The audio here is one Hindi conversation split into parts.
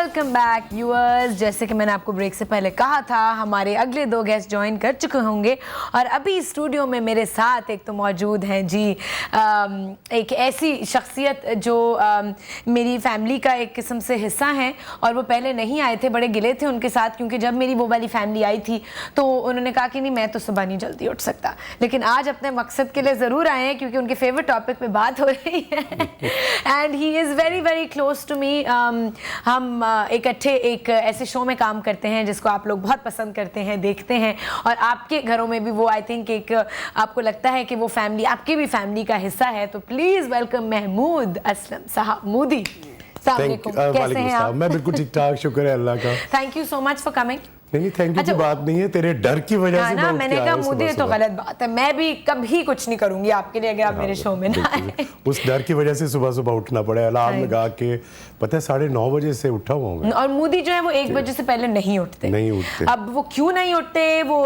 Welcome back viewers. जैसे कि मैंने आपको ब्रेक से पहले कहा था, हमारे अगले दो गेस्ट ज्वाइन कर चुके होंगे और अभी स्टूडियो में मेरे साथ एक तो मौजूद हैं जी एक ऐसी शख्सियत जो मेरी फैमिली का एक किस्म से हिस्सा हैं और वो पहले नहीं आए थे, बड़े गिले थे उनके साथ क्योंकि जब मेरी वो वाली फैमिली आई थी तो उन्होंने कहा कि नहीं मैं तो सुबह नहीं जल्दी उठ सकता, लेकिन आज अपने मकसद के लिए ज़रूर आए हैं क्योंकि उनके फेवरेट टॉपिक पे बात हो रही है and he is very very close to me. हम इकट्ठे एक ऐसे शो में काम करते हैं जिसको आप लोग बहुत पसंद करते हैं, देखते हैं और आपके घरों में भी वो आई थिंक एक आपको लगता है कि वो फैमिली आपकी भी फैमिली का हिस्सा है। तो प्लीज़ वेलकम महमूद असलम साहब मोदी। कैसे हैं आप? मैं बिल्कुल ठीक ठाक, शुक्र है अल्लाह का। Thank you so much for coming. नहीं थैंक यू की बात नहीं है, तेरे डर की वजह से ना मैंने कहा मुझे तो गलत बात है, मैं भी कभी कुछ नहीं करूंगी आपके लिए अगर आप मेरे शो में ना आए। उस डर की वजह से सुबह सुबह उठना पड़े, अलार्म लगा के, पता है 9:30 बजे से उठा हुआ हूं। और मोदी जो है वो 1 बजे से पहले नहीं उठते। अब वो क्यों नहीं उठते, वो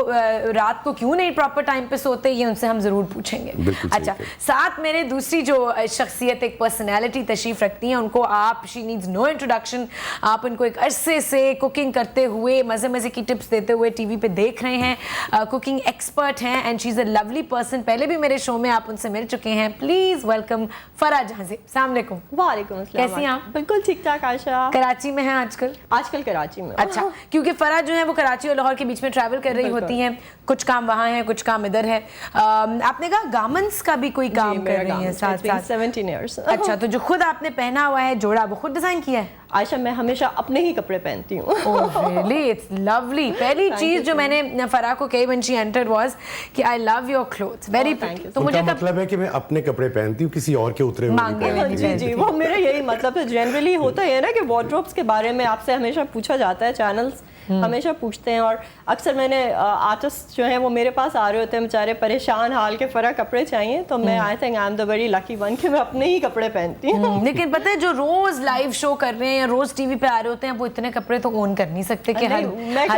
रात को क्यों नहीं प्रॉपर टाइम पे सोते, ये उनसे हम जरूर पूछेंगे। अच्छा, साथ मेरे दूसरी जो शख्सियत एक पर्सनैलिटी तशरीफ रखती हैं, उनको आप शी नीड्स नो इंट्रोडक्शन, आप उनको एक अरसे से कुकिंग करते हुए मजे मजे की टिप्स देते हुए टीवी पे देख रहे हैं, कुकिंग एक्सपर्ट हैं and she is a lovely person. पहले भी मेरे शो में आप उनसे मिल चुके हैं। प्लीज वेलकम फराह जहां से। अस्सलाम वालेकुम। वालेकुम अस्सलाम। कैसी हैं आप? बिल्कुल ठीक ठाक। आशा कराची में हैं आजकल कराची में। अच्छा, क्योंकि फराह जो है वो कराची और लाहौर के बीच में ट्रैवल कर रही होती हैं, कुछ काम वहाँ है कुछ काम इधर है। आपने कहा गारमेंट्स का भी कोई काम कर रही हैं साथ साथ? 17 years। अच्छा, तो जो खुद आपने पहना हुआ है जोड़ा वो खुद डिजाइन किया है? आयशा, मैं हमेशा अपने ही कपड़े पहनती हूँ। Oh really, it's lovely. पहली चीज जो मैंने फराह को कही व्हेन शी एंटर्ड वाज कि I love your clothes, very pretty. तो मुझे मतलब है कि मैं अपने कपड़े पहनती हूँ, किसी और के उतरे हुए। जी, वो मेरा यही मतलब है। जनरली होता है ना कि वार्डरोब्स के बारे में आपसे हमेशा पूछा जाता है, चैनल्स हमेशा पूछते हैं और अक्सर मैंने आर्टिस्ट जो हैं वो मेरे पास आ रहे होते हैं बेचारे परेशान हाल के, फराह कपड़े चाहिए, तो मैं I think I am the very lucky one कि मैं अपने ही कपड़े पहनती हूँ। लेकिन पता है जो रोज लाइव शो कर रहे हैं, रोज टीवी पे आ रहे होते हैं, वो इतने कपड़े तो ओन कर नहीं सकते कि हर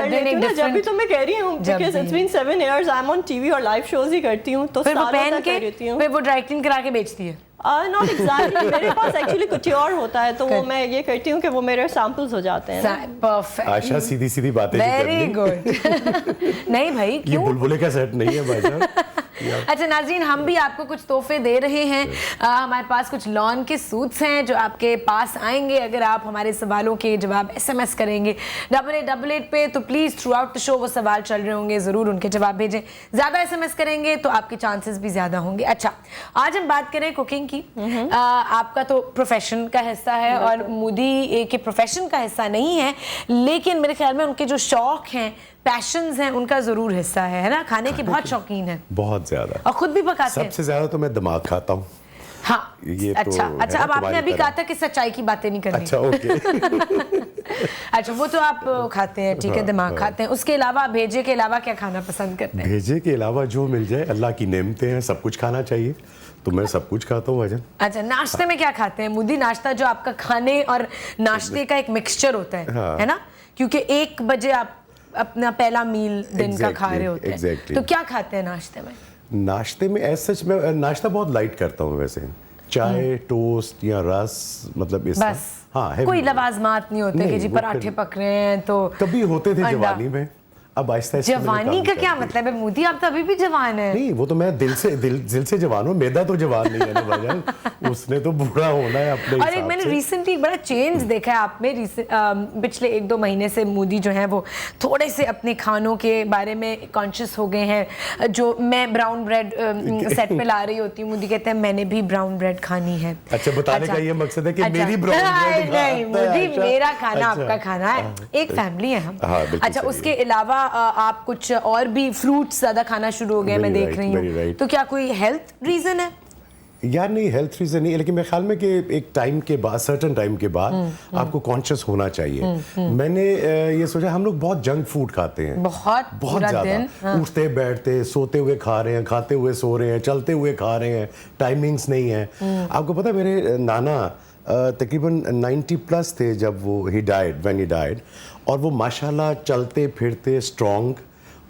दिन एक जब भी तो मैं कह रही हूँ because it's been 7 years I am on TV और लाइव शोज ही करती हूँ, तो फिर वो पहन के फिर वो ड्राई क्लीन करा के बेचती है। नॉट एग्जैक्टली, मेरे पास एक्चुअली कुछ और होता है, तो वो मैं ये करती हूँ कि वो मेरे सैंपल्स हो जाते हैं। परफेक्ट। आशा सीधी सीधी बातें वेरी गुड। नहीं भाई, क्यों? ये बुलबुले का सेट नहीं है भाई साहब। अच्छा नाज़रीन, हम भी आपको कुछ तोहफे दे रहे हैं। हमारे पास कुछ लॉन के सूट्स हैं जो आपके पास आएंगे अगर आप हमारे सवालों के जवाब SMS करेंगे 8888 पे। तो please through out the show वो सवाल चल रहे होंगे, ज़रूर उनके जवाब भेजें। ज़्यादा SMS करेंगे तो आपके चांसेस भी ज़्यादा होंगे। अच्छा, आज हम बात करें कुकिंग की। आपका तो प्रोफेशन का हिस्सा है और मोदी के प्रोफेशन का हिस्सा नहीं है, लेकिन मेरे ख्याल में उनके जो शौक हैं, पैशंस हैं, उनका जरूर हिस्सा है ना? खाने की बहुत शौकीन है, बहुत ज्यादा, और खुद भी पकाते हैं। सबसे ज्यादा तो मैं दिमाग खाता हूँ। हाँ, ये अच्छा तो अच्छा, अब आपने अभी कहा था कि सच्चाई की बातें नहीं करनी। अच्छा ओके। अच्छा, वो तो आप खाते हैं, ठीक है, दिमाग खाते हैं। उसके अलावा भेजे के अलावा क्या खाना पसंद करते हैं? भेजे के अलावा जो मिल जाए, अल्लाह की नेमतें हैं, सब कुछ खाना चाहिए, तो मैं सब कुछ खाता हूँ भाईजान। अच्छा, नाश्ते में क्या खाते हैं मोदी? नाश्ता जो आपका खाने और नाश्ते का एक मिक्सचर होता है ना? क्योंकि 1 बजे आप अपना पहला मील दिन का खा रहे होते हैं, तो क्या खाते हैं नाश्ते में? नाश्ते में ऐसा सच मैं नाश्ता बहुत लाइट करता हूँ वैसे, चाय टोस्ट या रस, मतलब इस बस। हाँ, कोई लवाजमात नहीं होते कि जी पराठे पक रहे हैं? तो कभी होते थे जवानी में, अब आहिस्ता आहिस्ता। जवानी का क्या मतलब है मोदी? आप तो अभी भी जवान है। नहीं, वो तो मैं दिल से जवान हूँ, मैदा तो जवान नहीं है ना भाईजान, उसने तो बूढ़ा होना है अपने हिसाब से। और मैंने रिसेंटली बड़ा चेंज देखा है आप में। पिछले 1-2 महीने से मोदी जो है वो थोड़े से अपने खानों के बारे में कॉन्शियस हो गए हैं। जो मैं ब्राउन ब्रेड सेट पे ला रही होती हूँ, मोदी कहते हैं मैंने भी ब्राउन ब्रेड खानी है। अच्छा, बताने का ये मकसद है कि मेरी ब्राउन ब्रेड नहीं मोदी, मेरा खाना आपका खाना है, एक फैमिली है हम। अच्छा, उसके अलावा आप कुछ और भी फ्रूट्स ज्यादा खाना शुरू हो गए, मैं देख रही हूँ, तो क्या कोई हेल्थ रीजन है? यार नहीं, हेल्थ रीजन नहीं है, लेकिन मेरे ख्याल में कि एक टाइम के बाद, सर्टेन टाइम के बाद आपको कॉन्शियस होना चाहिए। मैंने ये सोचा, हम लोग बहुत जंक फूड खाते हैं, बहुत ज्यादा, उठते बैठते सोते हुए खा रहे हैं, खाते हुए सो रहे हैं, चलते हुए खा रहे हैं, टाइमिंग्स नहीं है। आपको पता है मेरे नाना तकरीबन 90+ थे जब वो ही डाइड, और वो माशाल्लाह चलते फिरते स्ट्रॉन्ग,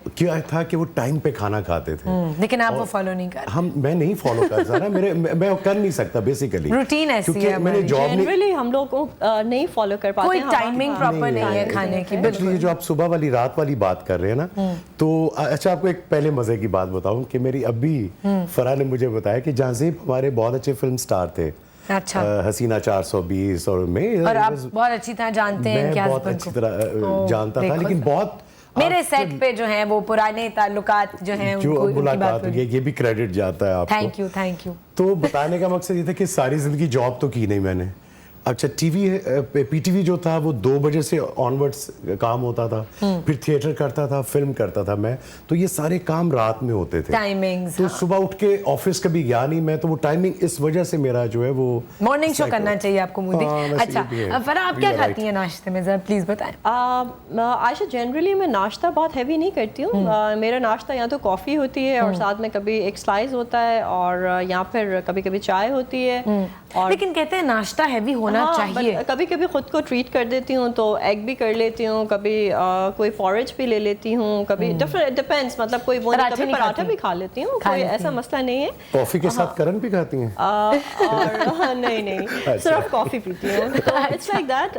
क्या था कि वो टाइम पे खाना खाते थे। लेकिन आप वो फॉलो नहीं कर मैं नहीं फॉलो कर सकता, मैं कर नहीं सकता बेसिकली, रूटीन ऐसी क्योंकि है मैंने जॉब नहीं, जनरली हम लोग को नहीं फॉलो कर पाते कोई हैं। टाइमिंग प्रॉपर नहीं है खाने की। एक्चुअली ये जो आप सुबह वाली रात वाली बात कर रहे हैं ना, तो अच्छा आपको एक पहले मजे की बात बताऊं कि मेरी अब्बी फरा ने मुझे बताया कि जहाज़ेब हमारे बहुत अच्छे फिल्म स्टार थे। अच्छा। हसीना 420 और मैं, और आप बहुत अच्छी तरह जानते हैं कि मैं बहुत अच्छी तरह जानता था, लेकिन बहुत मेरे सेट पे जो है वो पुराने ताल्लुकात जो हैं जो उनको मुलाकात हुई है, ये भी क्रेडिट जाता है आपको। Thank you. तो बताने का मकसद ये था कि सारी जिंदगी जॉब तो की नहीं मैंने। अच्छा टीवी पीटीवी जो था वो 2 बजे से ऑनवर्ड्स काम होता था, फिर थिएटर करता था, फिल्म करता था मैं, तो ये सारे काम रात में होते थे। टाइमिंग्स, तो सुबह उठ के ऑफिस कभी गया नहीं मैं, तो वो टाइमिंग इस वजह से मेरा जो है वो मॉर्निंग शो करना चाहिए आपको मोदी। अच्छा फरा, आप क्या खाती हैं नाश्ते में, जरा प्लीज बताएं। आयशा जनरली मैं नाश्ता बहुत हैवी नहीं करती हूँ। मेरा नाश्ता या तो कॉफ़ी होती है और साथ में कभी एक स्लाइस होता है, और या फिर कभी कभी चाय होती है। और लेकिन कहते हैं नाश्ता हैवी होना चाहिए। कभी कभी खुद को ट्रीट कर देती हूँ तो एग भी कर लेती हूँ, कभी कोई फॉरेज भी ले लेती हूँ, कभी डिपेंड्स, मतलब कोई वो नहीं, कभी पराठा भी खा लेती हूँ, कोई ऐसा मसला नहीं है। कॉफी के साथ करन भी खाती हैं? और नहीं सिर्फ कॉफी पीती हूँ, तो इट्स लाइक दैट।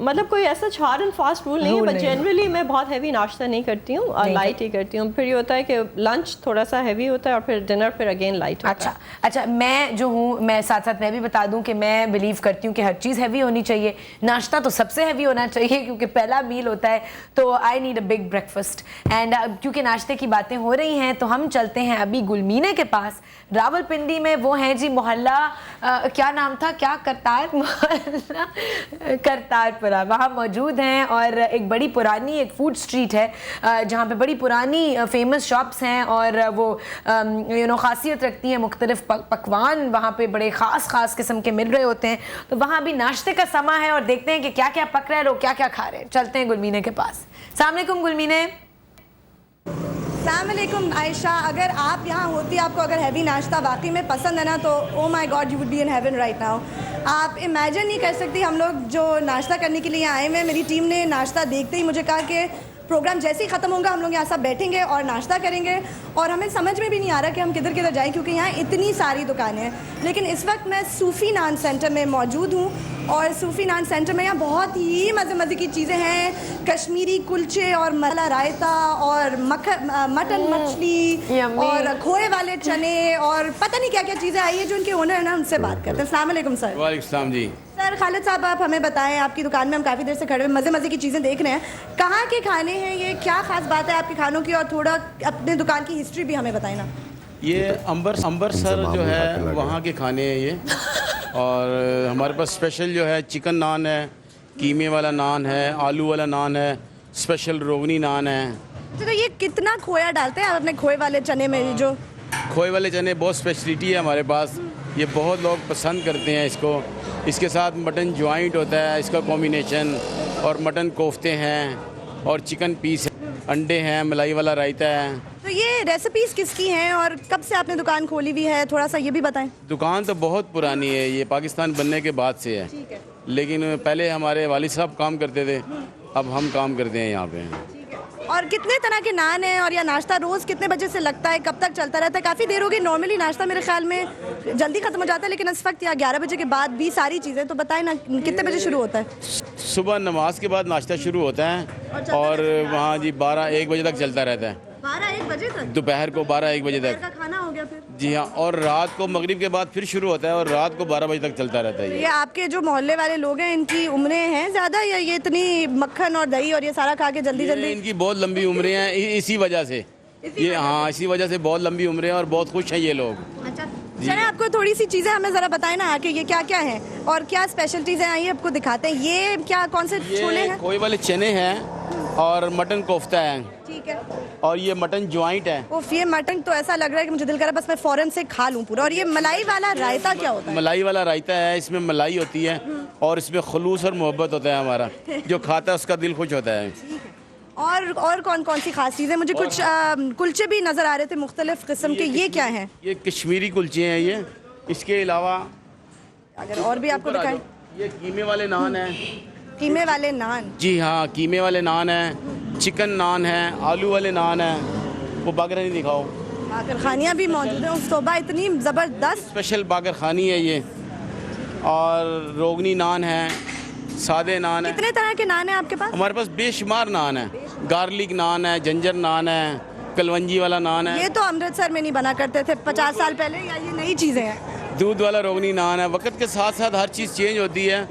मतलब कोई ऐसा हार्ड एंड फास्ट रूल नहीं है, बट जनरली मैं बहुत हैवी नाश्ता नहीं करती हूँ, लाइट ही करती हूँ। फिर ये होता है कि लंच थोड़ा सा हैवी होता है और फिर डिनर फिर अगेन लाइट होता है। अच्छा, मैं जो हूँ, मैं साथ साथ मैं भी बता दूं कि मैं बिलीव करती हूँ कि हर चीज़ हैवी होनी चाहिए। नाश्ता तो सबसे हैवी होना चाहिए क्योंकि पहला मील होता है, तो I need a big breakfast. And क्योंकि नाश्ते की बातें हो रही हैं तो हम चलते हैं अभी गुलमीने के पास, रावलपिंडी में। वो हैं जी मोहल्ला, क्या नाम था, क्या करतार मोहल्ला, करतारपुरा, वहाँ मौजूद हैं। और एक बड़ी पुरानी एक फूड स्ट्रीट है जहाँ पे बड़ी पुरानी फेमस शॉप्स हैं, और वो खासियत रखती हैं, मुख्तलिफ पकवान वहाँ पे बड़े ख़ास किस्म के मिल रहे होते हैं। तो वहाँ अभी नाश्ते का समा है और देखते हैं कि क्या क्या पक रहा है, लोग क्या क्या खा रहे हैं। चलते हैं गुलमीने के पास। अस्सलाम वालेकुम गुलमीने। अस्सलाम वालेकुम आयशा, अगर आप यहाँ होती, आपको अगर हैवी नाश्ता वाकई में पसंद है ना, तो oh my God you would be in heaven right now. आप इमेजिन नहीं कर सकती, हम लोग जो नाश्ता करने के लिए आए हुए हैं, मेरी टीम ने नाश्ता देखते ही मुझे कहा कि प्रोग्राम जैसे ही ख़त्म होगा हम लोग यहाँ सब बैठेंगे और नाश्ता करेंगे, और हमें समझ में भी नहीं आ रहा कि हम किधर किधर जाएं क्योंकि यहाँ इतनी सारी दुकानें हैं। लेकिन इस वक्त मैं सूफ़ी नान सेंटर में मौजूद हूँ, और सूफ़ी नान सेंटर में यहाँ बहुत ही मज़े की चीज़ें हैं, कश्मीरी कुलचे और मसाला रायता और मटन मछली और खोए वाले चने और पता नहीं क्या क्या चीज़ें आई है जो उनके ओनर है ना, उनसे बात करते हैं। अस्सलाम वालेकुम सर। वालेकुम सलाम जी। सर खालिद साहब, आप हमें बताएं, आपकी दुकान में हम काफ़ी देर से खड़े हुए मज़े की चीज़ें देख रहे हैं, कहाँ के खाने हैं ये, क्या ख़ास बात है आपके खानों की, और थोड़ा अपने दुकान की हिस्ट्री भी हमें बताएं ना। ये अम्बरसर जो है वहाँ के खाने हैं ये, और हमारे पास स्पेशल जो है चिकन नान है, कीमे वाला नान है, आलू वाला नान है, स्पेशल रोगनी नान है। तो ये कितना खोया डालते हैं आप अपने खोए वाले चने में? जो खोए वाले चने बहुत स्पेशलिटी है हमारे पास, ये बहुत लोग पसंद करते हैं इसको। इसके साथ मटन जॉइंट होता है इसका कॉम्बिनेशन, और मटन कोफ्ते हैं और चिकन पीस, अंडे हैं, मलाई वाला रायता है। तो ये रेसिपीज किसकी हैं और कब से आपने दुकान खोली हुई है, थोड़ा सा ये भी बताएं। दुकान तो बहुत पुरानी है, ये पाकिस्तान बनने के बाद से है, ठीक है। लेकिन पहले हमारे वालिद साहब काम करते थे, अब हम काम करते हैं यहाँ पे। और कितने तरह के नान हैं, और यह नाश्ता रोज़ कितने बजे से लगता है, कब तक चलता रहता है? काफ़ी देर होगी, नॉर्मली नाश्ता मेरे ख्याल में जल्दी ख़त्म हो जाता है, लेकिन इस वक्त यहाँ 11 बजे के बाद भी सारी चीज़ें, तो बताएं ना कितने बजे शुरू होता है? सुबह नमाज के बाद नाश्ता शुरू होता है और वहाँ जी 12-1 बजे तक चलता रहता है। 12-1 बजे तक? दोपहर को 12-1 बजे तक का खाना हो गया फिर? जी हाँ, और रात को मगरिब के बाद फिर शुरू होता है और रात को 12 बजे तक चलता रहता है। ये आपके जो मोहल्ले वाले लोग हैं, इनकी उम्रें हैं ज़्यादा, या ये इतनी मक्खन और दही और ये सारा खा के जल्दी इनकी बहुत लंबी उम्रें हैं, इसी वजह से ये, हाँ इसी वजह से बहुत लंबी उम्रें हैं और बहुत खुश हैं ये लोग। अच्छा चलिए, आपको थोड़ी सी चीज़ें हमें ज़रा बताएं ना आके, ये क्या क्या हैं और क्या स्पेशल चीज़ें आई हैं, आपको दिखाते हैं। ये क्या, कौन से छोले हैं? खोए वाले चने हैं और मटन कोफ्ता है, ठीक है, और ये मटन जॉइंट है। उफ, ये मटन तो ऐसा लग रहा है कि मुझे दिल कर रहा है बस मैं फौरन से खा लूं पूरा। और ये मलाई वाला रायता क्या होता है? मलाई वाला रायता है, इसमें मलाई होती है और इसमें खलूस और मोहब्बत होता है हमारा, जो खाता है उसका दिल खुश होता है। और कौन कौन सी खास चीज़ें? मुझे कुछ कुलचे भी नज़र आ रहे थे मुख्तलिफ किस्म के, ये क्या हैं? ये कश्मीरी कुलचे हैं ये। इसके अलावा अगर और भी आपको दिखाएं, ये कीमे वाले नान हैं। कीमे वाले नान? जी हाँ, कीमे वाले नान हैं, चिकन नान है, आलू वाले नान है, वो बागर नहीं दिखाओ। बाकर खानियाँ भी मौजूद हैं, उस तोबा इतनी ज़बरदस्त। स्पेशल बागर खानी है ये, और रोगनी नान है, सादे नान है। कितने तरह के नान हैं आपके पास? हमारे पास बेशुमार नान है, गार्लिक नान है, जंजर नान है, कलवंजी वाला नान है, ये तो अमृतसर में नहीं बना करते थे 50 साल पहले, या ये नई चीज़ें हैं? दूध वाला रोगनी नान है। वक्त के साथ साथ हर चीज़ चेंज होती है,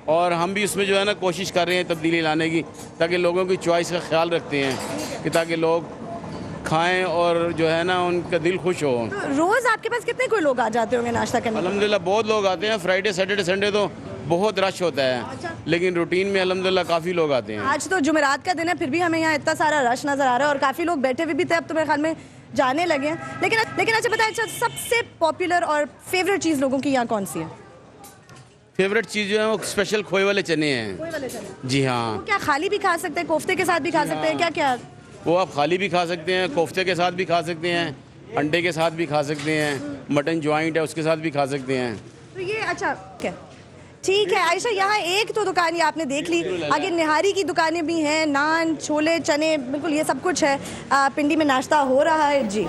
और हम भी उसमें जो है ना कोशिश कर रहे हैं तब्दीली लाने की, ताकि लोगों की चॉइस का ख्याल रखते हैं कि ताकि लोग खाएं और जो है ना उनका दिल खुश हो। तो रोज़ आपके पास कितने कोई लोग आ जाते होंगे नाश्ता करने? अल्हम्दुलिल्लाह बहुत लोग आते हैं। फ्राइडे सैटरडे संडे तो बहुत रश होता है, लेकिन रूटीन में अल्हम्दुलिल्लाह काफ़ी लोग आते हैं। आज तो जुमेरात का दिन है, फिर भी हमें यहाँ इतना सारा रश नज़र आ रहा है, और काफ़ी लोग बैठे हुए भी थे, अब तो मेरे ख्याल में जाने लगे हैं। लेकिन अच्छा बताएं, अच्छा सबसे पॉपुलर और फेवरेट चीज़ लोगों की यहाँ कौन सी है? फेवरेट चीज़ जो है वो स्पेशल खोए वाले चने हैं। जी हाँ, क्या खाली भी खा सकते हैं, कोफ्ते के साथ भी खा सकते हैं, क्या क्या? वो आप खाली भी खा सकते हैं, कोफ्ते के साथ भी खा सकते हैं, अंडे के साथ भी खा सकते हैं, मटन जॉइंट है उसके साथ भी खा सकते हैं। तो ये अच्छा क्या ठीक है आयशा, यहाँ एक तो दुकान ये आपने देख ली, आगे निहारी की दुकानें भी हैं, नान छोले चने बिल्कुल ये सब कुछ है। पिंडी में नाश्ता हो रहा है जी।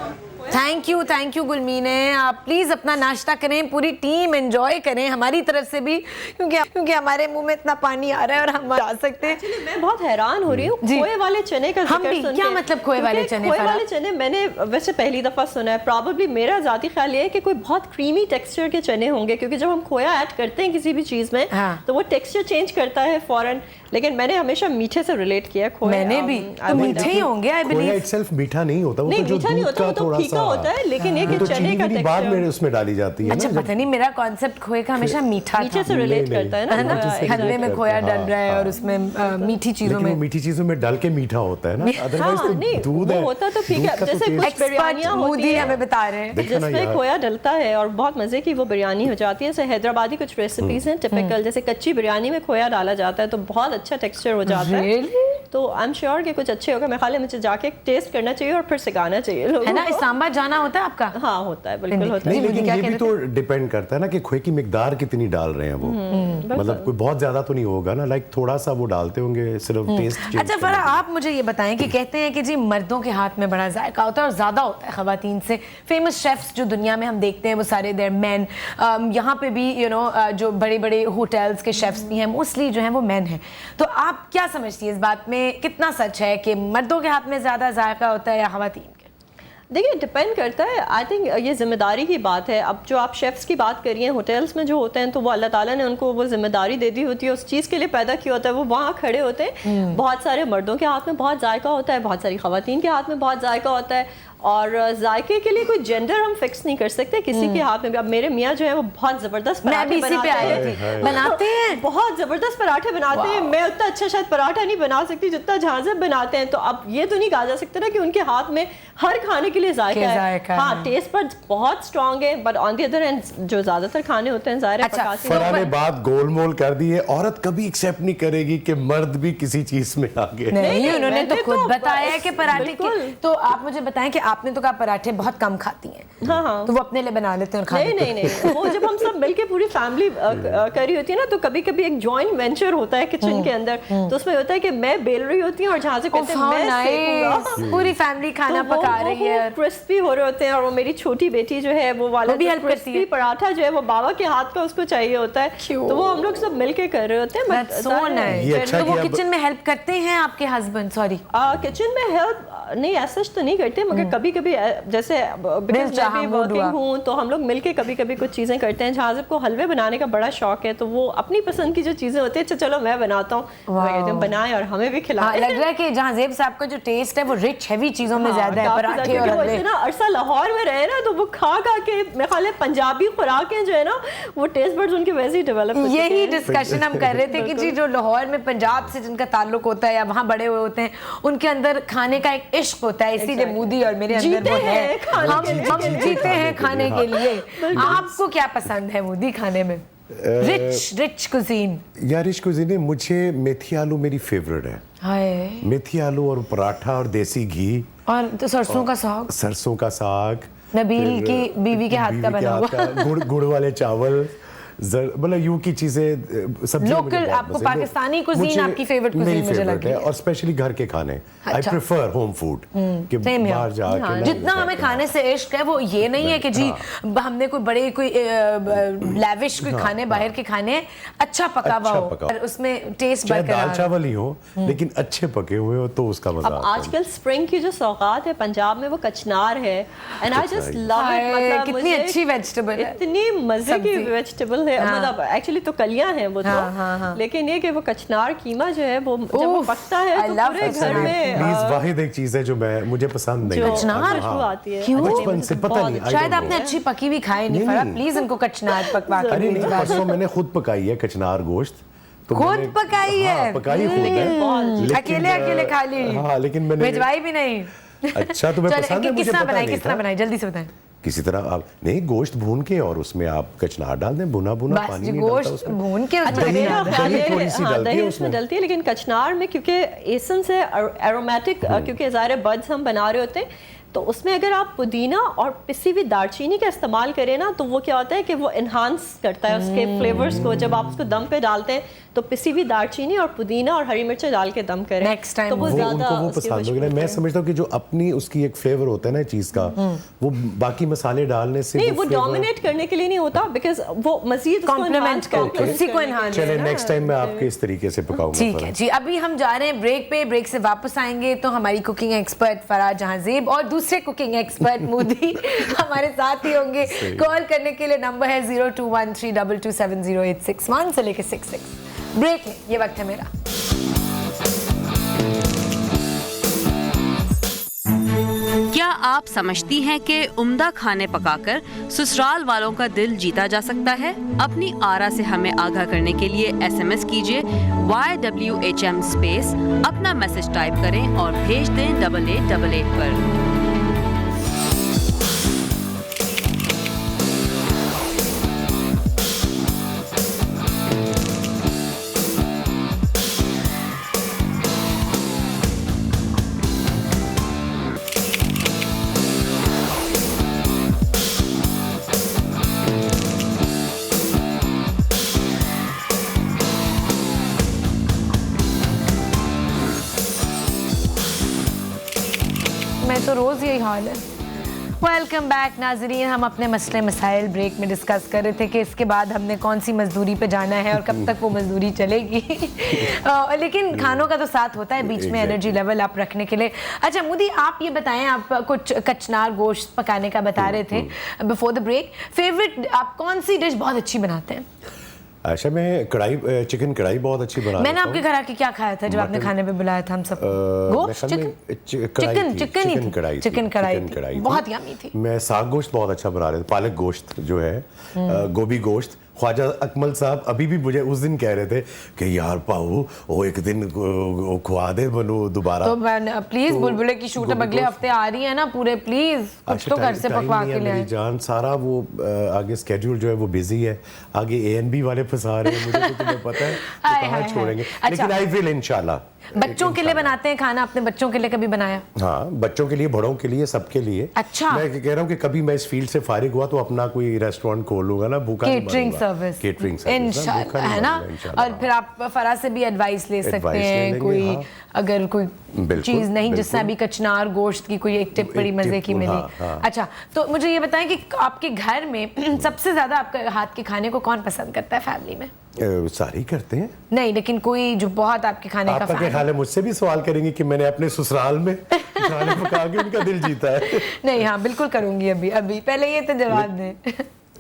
थैंक यू गुलमीने, आप प्लीज़ अपना नाश्ता करें, पूरी टीम एंजॉय करें हमारी तरफ से भी, क्योंकि हमारे मुंह में इतना पानी आ रहा है और हम जा सकते हैं। एक्चुअली मैं बहुत हैरान हो रही हूँ जी। खोए वाले चने का हम जिक्र भी, सुन क्या के। मतलब खोए वाले क्योंकि चने, खोए फराह? वाले चने मैंने वैसे पहली दफ़ा सुना है। प्रॉबेबली मेरा ज़ाती ख्याल ये है कि कोई बहुत क्रीमी टेक्सचर के चने होंगे, क्योंकि जब हम खोया ऐड करते हैं किसी भी चीज़ में हाँ। तो वो टेक्सचर चेंज करता है फ़ौरन। लेकिन मैंने हमेशा मीठे से रिलेट किया खोए। मैंने भी, तो मीठे ही होंगे आई खोया बिलीव। इटसेल्फ मीठा नहीं होता, वो नहीं तो जो मीठा नहीं दूध होता, वो का तो थोड़ा फीका सा होता है, लेकिन ये कि तो चने चीनी का भी बाद में टेक्सचर उसमें डाली जाती है अच्छा ना, पता नहीं, मेरा कॉन्सेप्ट खोए का हमेशा मीठा मीठे था। से रिलेट नहीं, करता है है ना ना, खोया। हलवे में खोया हाँ, डल रहा है हाँ। और उसमें मीठी चीज़ों लेकिन वो में। मीठी चीजों में डाल के मीठा होता है ना, अदरवाइज हाँ, तो नहीं, दूध वो है, होता तो ठीक दूध है, का तो जैसे taste- कुछ एक्सपर्ट बिरयानियाँ होती मोदी हैं। हमें बता रहे हैं। देखो ना जिसमें यार। खोया डलता है और बहुत मज़े की वो बिरयानी हो जाती है। जैसे हैदराबादी कुछ रेसिपीज़ हैं टिपिकल, जैसे कच्ची बिरयानी में खोया डाला जाता है तो बहुत अच्छा टेक्सचर हो जाता है। Really? तो आई एम श्योर कि कुछ अच्छे होगा। मैं खाली मुझे जाके टेस्ट करना चाहिए और फिर सिखाना चाहिए लोगों है ना, को। इस्लामाबाद जाना होता है आपका? हाँ होता है, बिल्कुल होता नहीं, है। लेकिन क्या ये कह भी रहे तो डिपेंड करता है ना कि खोए की मिकदार कितनी डाल रहे हैं वो, मतलब कोई बहुत ज्यादा तो नहीं होगा ना, लाइक थोड़ा सा वो डालते होंगे सिर्फ टेस्ट। अच्छा फराह, आप मुझे ये बताएं कि कहते हैं कि जी मर्दों के हाथ में बड़ा जायका होता है और ज़्यादा होता है ख़वातीन से। फेमस शेफ्स जो दुनिया में हम देखते हैं वो सारे देयर मैन। यहाँ पे भी जो बड़े बड़े होटल्स के शेफ्स भी हैं मोस्टली जो हैं वो मैन हैं। तो आप क्या समझती हैं इस बात में, कितना सच है कि मर्दों के हाथ में ज़्यादा जायका होता है या ख़वातीन के? देखिए डिपेंड करता है। आई थिंक ये जिम्मेदारी की बात है। अब जो आप शेफ्स की बात करिए, होटल्स में जो होते हैं तो वो अल्लाह ताला ने उनको वो जिम्मेदारी दे दी होती है, उस चीज़ के लिए पैदा किया होता है, वो वहाँ खड़े होते हैं। बहुत सारे मर्दों के हाथ में बहुत जायका होता है, बहुत सारी ख़वातीन के हाथ में बहुत जायका होता है, और जायके के लिए कोई जेंडर हम फिक्स नहीं कर सकते किसी के हाथ में भी। अब मेरे मियाँ जो है वो बहुत ज़बरदस्त मैं पराठे भी इसी पे बनाते आई हैं। थी, बनाते हैं बहुत ज़बरदस्त पराठे बनाते हैं। मैं उतना अच्छा शायद पराठा नहीं बना सकती जितना झांझर बनाते हैं। तो अब ये तो नहीं कहा जा सकता ना कि उनके हाथ में हर खाने के लिए जायका है। हाँ, टेस्ट पर बहुत स्ट्रॉन्ग है, but on the other hand जो ज़्यादातर खाने होते हैं ज़ाहिर है अच्छा, पकासी फराह ने बात गोलमोल कर दी है, औरत कभी एक्सेप्ट नहीं करेगी कि मर्द भी किसी चीज में आगे। नहीं, उन्होंने तो मैंने खुद तो बताया है कि पराठे बिल्कुल। के। तो आप मुझे बताएं कि आपने तो कहा पराठे बहुत कम खाती हैं, हाँ हाँ, तो वो अपने लिए बना लेते हैं और खा नहीं लेते हैं। नहीं नहीं, वो जब हम सब मिलके पूरी फैमिली कर रही होती है ना, तो कभी कभी एक जॉइंट वेंचर होता है किचन के अंदर। तो उसमें होता है कि मैं बेल रही होती हूँ और जहाँ से कहते हैं How मैं nice! सेकूंगा। पूरी फैमिली खाना तो पका रही है। क्रिस्पी हो रहे होते हैं, और वो मेरी छोटी बेटी जो है वो वाला वो भी जो help करती crispy है। पराठा जो है वो बाबा के हाथ का उसको चाहिए होता है। Cute. तो वो हम लोग सब मिलके कर रहे होते हैं। That's so nice. ये अच्छा तो वो कि अब- किचन में हेल्प करते हैं आपके हस्बैंड? सॉरी, किचन में हेल्प नहीं ऐसा तो नहीं करते, मगर कभी कभी जैसे मिल चाहा, मैं भी mood हुआ। वर्किंग हूँ तो हम लोग मिलके कभी कभी कुछ चीज़ें करते हैं। झाजिब को हलवे बनाने का बड़ा शौक है, तो वो अपनी पसंद की जो चीज़ें होती है, अच्छा चलो मैं बनाता हूँ, मैं कहती हूँ बनाएं और हमें भी हाँ, खिलाएं। लग रहा है कि जहाँ जेब साहब का जो टेस्ट है वो रिच हैवी चीजों में ज्यादा है, पराठे और हलवे। ना अरसा लाहौर में रहे ना, तो वो खा के मेरे ख्याल है पंजाबी खुराकें जो है ना वो टेस्ट बड्स उनके वैसे ही डेवलप होते यही हैं। डिस्कशन हम कर रहे थे कि जी जो लाहौर में पंजाब से जिनका ताल्लुक होता है या वहाँ बड़े हुए होते हैं, उनके अंदर खाने का एक इश्क होता है, इसीलिए मोदी और मेरे अंदर जीते वो है। हैं खाने हम के लिए। हम जीते हैं खाने के लिए। आपको क्या पसंद है मोदी खाने में? Rich cuisine. यार रिच कुजीन है, मुझे मेथी आलू मेरी फेवरेट है। हाय, मेथी आलू और पराठा और देसी घी और तो सरसों का साग, सरसों का साग, नबील फिर की बीवी के हाथ का बीवी के बना हाथ का गुड़ वाले चावल, मतलब यूं की चीजें सब्जी लोकल आपको पाकिस्तानी कुजीन आपकी फेवरेट कुजीन मुझे लगी है और स्पेशली घर के खाने आई अच्छा। प्रेफर होम फूड कि बाहर जाके जितना हमें खाने से इश्क है वो ये नहीं है कि जी हमने कोई बड़े कोई लैविश कोई खाने बाहर के खाने अच्छा पका हुआ हो और उसमें टेस्ट दाल चावल ही हो लेकिन अच्छे पके हुए हो तो उसका मजा अब आजकल स्प्रिंग की जो सौगात है पंजाब में वो कचनार है and I just love it. मतलब कितनी अच्छी वेजिटेबल है, इतनी मजे की वेजिटेबल है। मतलब एक्चुअली तो कलियां हैं वो तो, लेकिन ये कि वो कचनार कीमा जो है वो जब वो पकता है तो पूरे घर में प्लीज वाहिद एक चीज है जो मुझे पसंद नहीं है, कचनार आती है बचपन से पता नहीं शायद आपने अच्छी पकी हुई खाई नहीं फरा, प्लीज इनको कचनार पकवा के अरे नहीं, परसों मैंने खुद पकाई है कचनार गोश्त तो खुद पकाई है? हाँ, पकाई खुद है अकेले अकेले खा ली? हाँ लेकिन मैंने भिजवाई भी नहीं? अच्छा तुम्हें पसंद है? मुझे पता नहीं किस तरह बनाई जल्दी से बताएं। किसी तरह आप नहीं गोश्त भून के और उसमें आप कचनार डाल दें, भुना भुना पानी नहीं डालता गोश्त उसमें। भून के दही थोड़ी सी डलती है दही उसमें उसमें डलती है, लेकिन कचनार में क्योंकि एसेंस है एरोमेटिक, क्योंकि ज़ाहिर बड्स हम बना रहे होते हैं तो उसमें अगर आप पुदीना और पिसी हुई दालचीनी का इस्तेमाल करें ना तो वो क्या होता है कि वो इन्हांस करता है उसके फ्लेवर्स को। जब आप उसको दम पे डालते हैं तो पिसी हुई दालचीनी और पुदीना और हरी मिर्च डाल के दम करें Next time तो वो उनको ज्यादा वो पसंद होगी ना। मैं समझता हूँ कि जो अपनी उसकी एक फ्लेवर होता है ना चीज का वो बाकी मसाले डालने से नहीं वो डोमिनेट करने के लिए नहीं होता, बिकॉज वो मजीद कॉम्प्लीमेंट करके उसी को एनहांस। चले नेक्स्ट टाइम मैं आपके इस तरीके से पकाऊंगा। ठीक है जी, अभी हम जा रहे हैं ब्रेक पे, ब्रेक से वापस आएंगे तो हमारी कुकिंग एक्सपर्ट फराह जहांजेब और दूसरे कुकिंग एक्सपर्ट मोदी हमारे साथ ही होंगे। कॉल करने के लिए नंबर है 0213227086 से लेके 66। ब्रेक है, ये वक्त है मेरा। क्या आप समझती हैं कि उम्दा खाने पकाकर ससुराल वालों का दिल जीता जा सकता है? अपनी आरा से हमें आगाह करने के लिए SMS कीजिए YWHM स्पेस, अपना मैसेज टाइप करें और भेज दें 8888 पर। तो रोज यही हाल है। वेलकम बैक नाजरीन, हम अपने मसले मसाइल ब्रेक में डिस्कस कर रहे थे कि इसके बाद हमने कौन सी मजदूरी पे जाना है और कब तक वो मजदूरी चलेगी। लेकिन खानों का तो साथ होता है बीच में एनर्जी लेवल अप रखने के लिए। अच्छा मोदी, आप ये बताएं, आप कुछ कचनार गोश्त पकाने का बता रहे थे बिफोर द ब्रेक। फेवरेट आप कौन सी डिश बहुत अच्छी बनाते हैं? अच्छा, मैं चिकन कढ़ाई बहुत अच्छी बना मैंने आपके घर आके क्या खाया था जब आपने खाने पे बुलाया था हम सब? गोश्त, चिकन कढ़ाई बहुत यम्मी थी। मैं साग गोश्त बहुत अच्छा बना रहे थे, पालक गोश्त जो है, गोभी गोश्त। ख्वाजा अकमल साहब अभी भी मुझे उस दिन कह रहे थे कि यार पाऊ वो एक दिन खुआ दे बनो दोबारा। तो प्लीज बुलबुले की शूट अब अगले हफ्ते आ रही है ना पूरे, प्लीज कुछ तो घर से पकवा के ले आए। जान सारा वो आगे स्केड्यूल जो है वो बिजी है, आगे ANB वाले फंसा रहे हैं मुझे, तो तुम्हें पता है कहाँ छोड़ेंगे। लेकिन आई विल इंशाल्लाह। बच्चों के लिए बनाते हैं खाना, अपने बच्चों के लिए कभी बनाया? हाँ, बच्चों के लिए, बड़ों के लिए, सबके लिए। अच्छा, मैं कह रहा हूँ कि कभी मैं इस फील्ड से फारिग हुआ तो अपना कोई रेस्टोरेंट खोलूंगा ना, भूखा केटरिंग सर्विस इंशाल्लाह, है ना। और फिर आप फराह से भी एडवाइस ले सकते हैं, कोई अगर कोई चीज नहीं, जिससे अभी कचनार गोश्त की कोई एक टिप बड़ी मजे की मिली। अच्छा, तो मुझे ये बताएं कि आपके घर में सबसे ज्यादा आपके हाथ के खाने को कौन पसंद करता है फैमिली में? सारी करते हैं। नहीं, लेकिन कोई जो बहुत आपके खाने का आपका ख्याल है मुझसे भी सवाल करेंगे कि मैंने अपने ससुराल में खाने पका के उनका दिल जीता है? नहीं, हाँ बिल्कुल करूंगी। अभी पहले ये तो जवाब दें।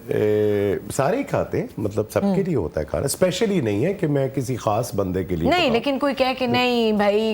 सारे ही खाते हैं, मतलब सबके लिए होता है खाना, स्पेशली नहीं है कि मैं किसी खास बंदे के लिए नहीं। लेकिन कोई कहे कि नहीं भाई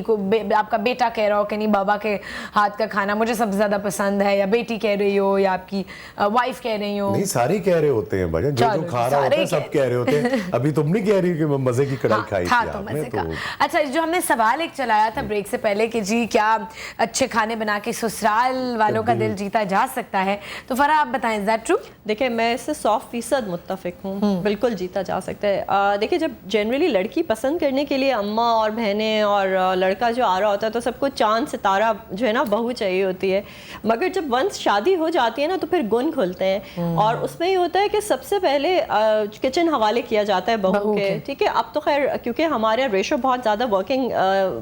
आपका बेटा कह रहा हो कि नहीं बाबा के हाथ का खाना मुझे सबसे ज्यादा पसंद है, या बेटी कह रही हो, या आपकी वाइफ कह रही हो। नहीं, सारे कह रहे होते हैं भाई, जो खा रहा होता है सब कह रहे होते हैं। अभी तुम नहीं कह रही कि मैं मजे की कढ़ाई खाई थी आपने तो। अच्छा, जो हमने सवाल एक चलाया था ब्रेक से पहले कि जी क्या अच्छे खाने बना के ससुराल वालों का दिल जीता जा सकता है, तो फराह आप बताएं, इज दैट ट्रू? देखिए, मैं इससे 100% मुत्तफिक हूँ, बिल्कुल जीता जा सकता है। देखिए, जब जनरली लड़की पसंद करने के लिए अम्मा और बहनें और लड़का जो आ रहा होता है तो सबको चांद सितारा जो है ना बहू चाहिए होती है, मगर जब वंस शादी हो जाती है ना तो फिर गुण खुलते हैं और उसमें ये होता है कि सबसे पहले किचन हवाले किया जाता है बहू के। ठीक है, अब तो खैर क्योंकि हमारे रेशो बहुत ज़्यादा वर्किंग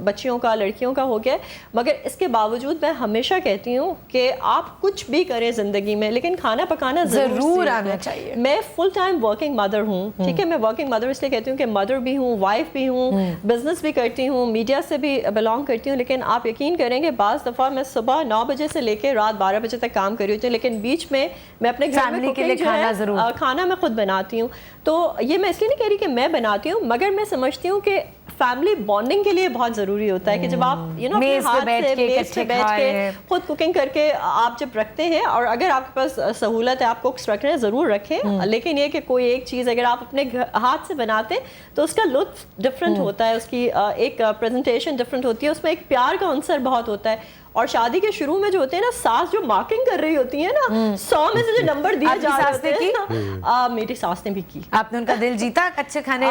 बच्चियों का लड़कियों का हो गया है, मगर इसके बावजूद मैं हमेशा कहती हूँ कि आप कुछ भी करें ज़िंदगी में लेकिन खाना पकाना ज़रूर आना चाहिए। मैं फुल टाइम वर्किंग मदर हूँ, ठीक है, मैं वर्किंग मदर इसलिए कहती हूँ कि मदर भी हूँ, वाइफ भी हूँ, बिजनेस भी करती हूँ, मीडिया से भी बिलोंग करती हूँ, लेकिन आप यकीन करेंगे बाज़ दफ़ा मैं सुबह 9 बजे से लेकर रात 12 बजे तक काम कर रही होती हूँ, लेकिन बीच में मैं अपने घर में के लिए खाना मैं खुद बनाती हूँ। तो ये मैं इसलिए नहीं कह रही कि मैं बनाती हूँ, मगर मैं समझती हूँ कि फैमिली बॉन्डिंग के लिए बहुत ज़रूरी होता है कि जब आप अपने हाथ से मेज़ पे बैठ के खुद कुकिंग करके आप जब रखते हैं, और अगर आपके पास सहूलत है आप कुक्स रख रहे हैं ज़रूर रखें, लेकिन ये कि कोई एक चीज़ अगर आप अपने हाथ से बनाते हैं तो उसका लुत्फ डिफरेंट होता है, उसकी एक प्रेजेंटेशन डिफरेंट होती है, उसमें एक प्यार का अंसर बहुत होता है। और शादी के शुरू में जो होते हैं ना, सास जो मार्किंग कर रही होती है ना, 100 में से जो नंबर दिए जा रहे हैं, मेरी सास ने भी की। आपने उनका दिल जीता अच्छे खाने,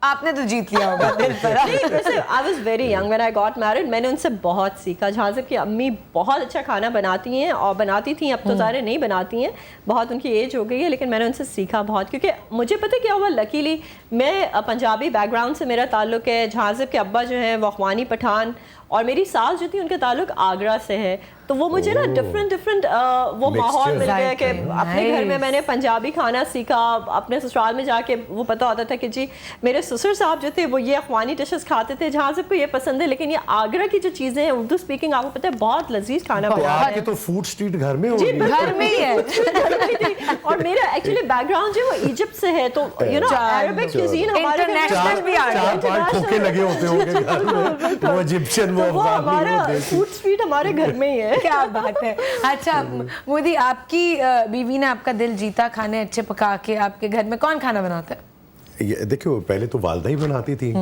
आपने तो जीत लिया होगा दिल पर। I was very young when I got married, मैंने उनसे बहुत सीखा। झांझब की अम्मी बहुत अच्छा खाना बनाती हैं और बनाती थी, अब तो ज़ाहिर नहीं बनाती हैं, बहुत उनकी एज हो गई है, लेकिन मैंने उनसे सीखा बहुत, क्योंकि मुझे पता क्या हुआ, लकीली मैं पंजाबी बैकग्राउंड से मेरा ताल्लुक़ है, झांझब के अब्बा जो हैं वो अफ़गानी पठान, और मेरी सास जो थी उनका ताल्लुक आगरा से है, तो वो मुझे ना डिफरेंट वो माहौल मिल गया कि अपने घर में मैंने पंजाबी खाना सीखा, अपने ससुराल में जाके वो पता होता था कि जी मेरे ससुर साहब जो थे वो ये अफ़गानी डिशेस खाते थे, जहाँ सबको ये पसंद है, लेकिन ये आगरा की जो चीज़ें हैं उर्दू स्पीकिंग, आपको पता है बहुत लजीज खाना बनाते हैं। आपके तो फूड स्ट्रीट घर में होगी। घर में ही है। और मेरा एक्चुअली बैकग्राउंड जो वो इजिप्ट से है, तो यू नो अरबिक क्यूजीन हमारे इंटरनेशनल भी आ गए लगे होते होंगे घर में, वो इजिप्शियन वो हमारा फूड स्ट्रीट हमारे घर में ही है। क्या बात है। अच्छा मोदी, आपकी बीवी ने आपका दिल जीता, खाने अच्छे पका के, आपके घर में कौन खाना बनाता है? देखियो, पहले तो वालदा ही बनाती थी,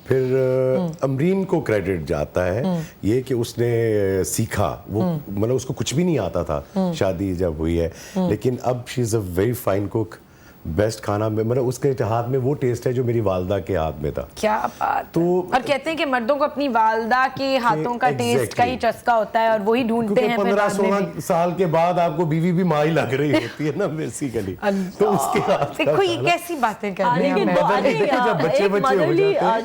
फिर अमरीन को क्रेडिट जाता है ये कि उसने सीखा, वो मतलब उसको कुछ भी नहीं आता था शादी जब हुई है, लेकिन अब she is a very fine cook, best खाना में मतलब उसके हाथ में वो टेस्ट है जो मेरी वालदा के हाथ में था। क्या बात। तो और कहते हैं कि मर्दों को अपनी वालदा के हाथों का टेस्ट का ही चस्का होता है और वही ढूंढते हैं। 15-16 साल के बाद आपको बीवी भी माँ ही लग रही होती है ना बेसिकली, तो उसके हाथ देखो ये कैसी बातें कर रहे हैं। जब बच्चे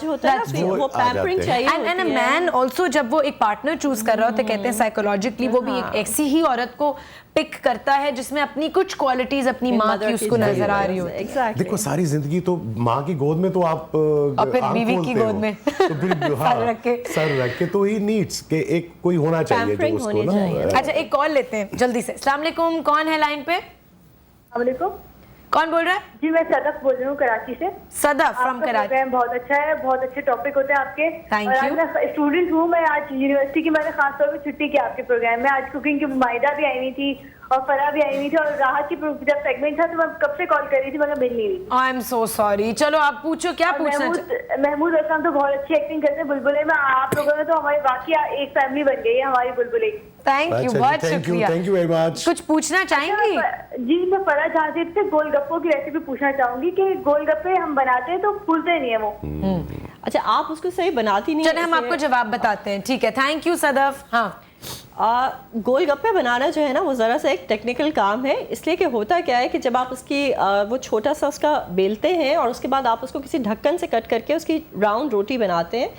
हो जाते हैं वो पैम्परिंग चाहिए, एंड अ मैन आल्सो जब वो एक पार्टनर चूज कर रहा होता है, कहते हैं साइकोलॉजिकली वो भी एक ऐसी ही औरत को पिक करता है जिसमें अपनी कुछ क्वालिटीज अपनी माँ की उसको नजर आ रही होती है। देखो सारी जिंदगी तो माँ की गोद में तो आप और फिर बीवी की गोद में तो फिर सर रख के तो ही नीड्स के एक कोई होना चाहिए जो उसको ना। अच्छा एक कॉल लेते हैं जल्दी से। अस्सलाम वालेकुम, कौन है लाइन पे? वालेकुम, कौन बोल रहा है? जी मैं सदफ बोल रही हूँ कराची से। सदफ फ्रॉम कराची। प्रोग्राम बहुत अच्छा है, बहुत अच्छे टॉपिक होते हैं आपके। थैंक और यू। मैं स्टूडेंट हूँ, मैं आज यूनिवर्सिटी की मैंने खास तौर पे छुट्टी की आपके प्रोग्राम में। आज कुकिंग की माहिदा भी आई हुई थी और फरा भी आई हुई थी, और राहत की जब सेगमेंट था तो मैं कब से कॉल कर रही थी मगर मिल नहीं रही। I am so sorry. चलो आप पूछो, क्या पूछना? महमूद असलम तो बहुत अच्छी एक्टिंग करते हैं बुलबुले में, आप लोगों ने तो हमारी वाकई एक फैमिली बन गई है हमारी बुलबुले। थैंक यू, बहुत शुक्रिया। Thank you very much. कुछ पूछना चाहेंगी? जी मैं फरा झांसी से गोलगप्पों की रेसिपी पूछना चाहूंगी कि गोलगप्पे हम बनाते हैं तो फूलते नहीं है वो। अच्छा आप उसको सही बनाती नहीं? चलिए हम आपको जवाब बताते हैं, ठीक है। Thank you Sadaf. हाँ गोलगप्पे बनाना जो है ना वो ज़रा सा एक टेक्निकल काम है, इसलिए कि होता क्या है कि जब आप उसकी वो छोटा सा उसका बेलते हैं और उसके बाद आप उसको किसी ढक्कन से कट करके उसकी राउंड रोटी बनाते हैं,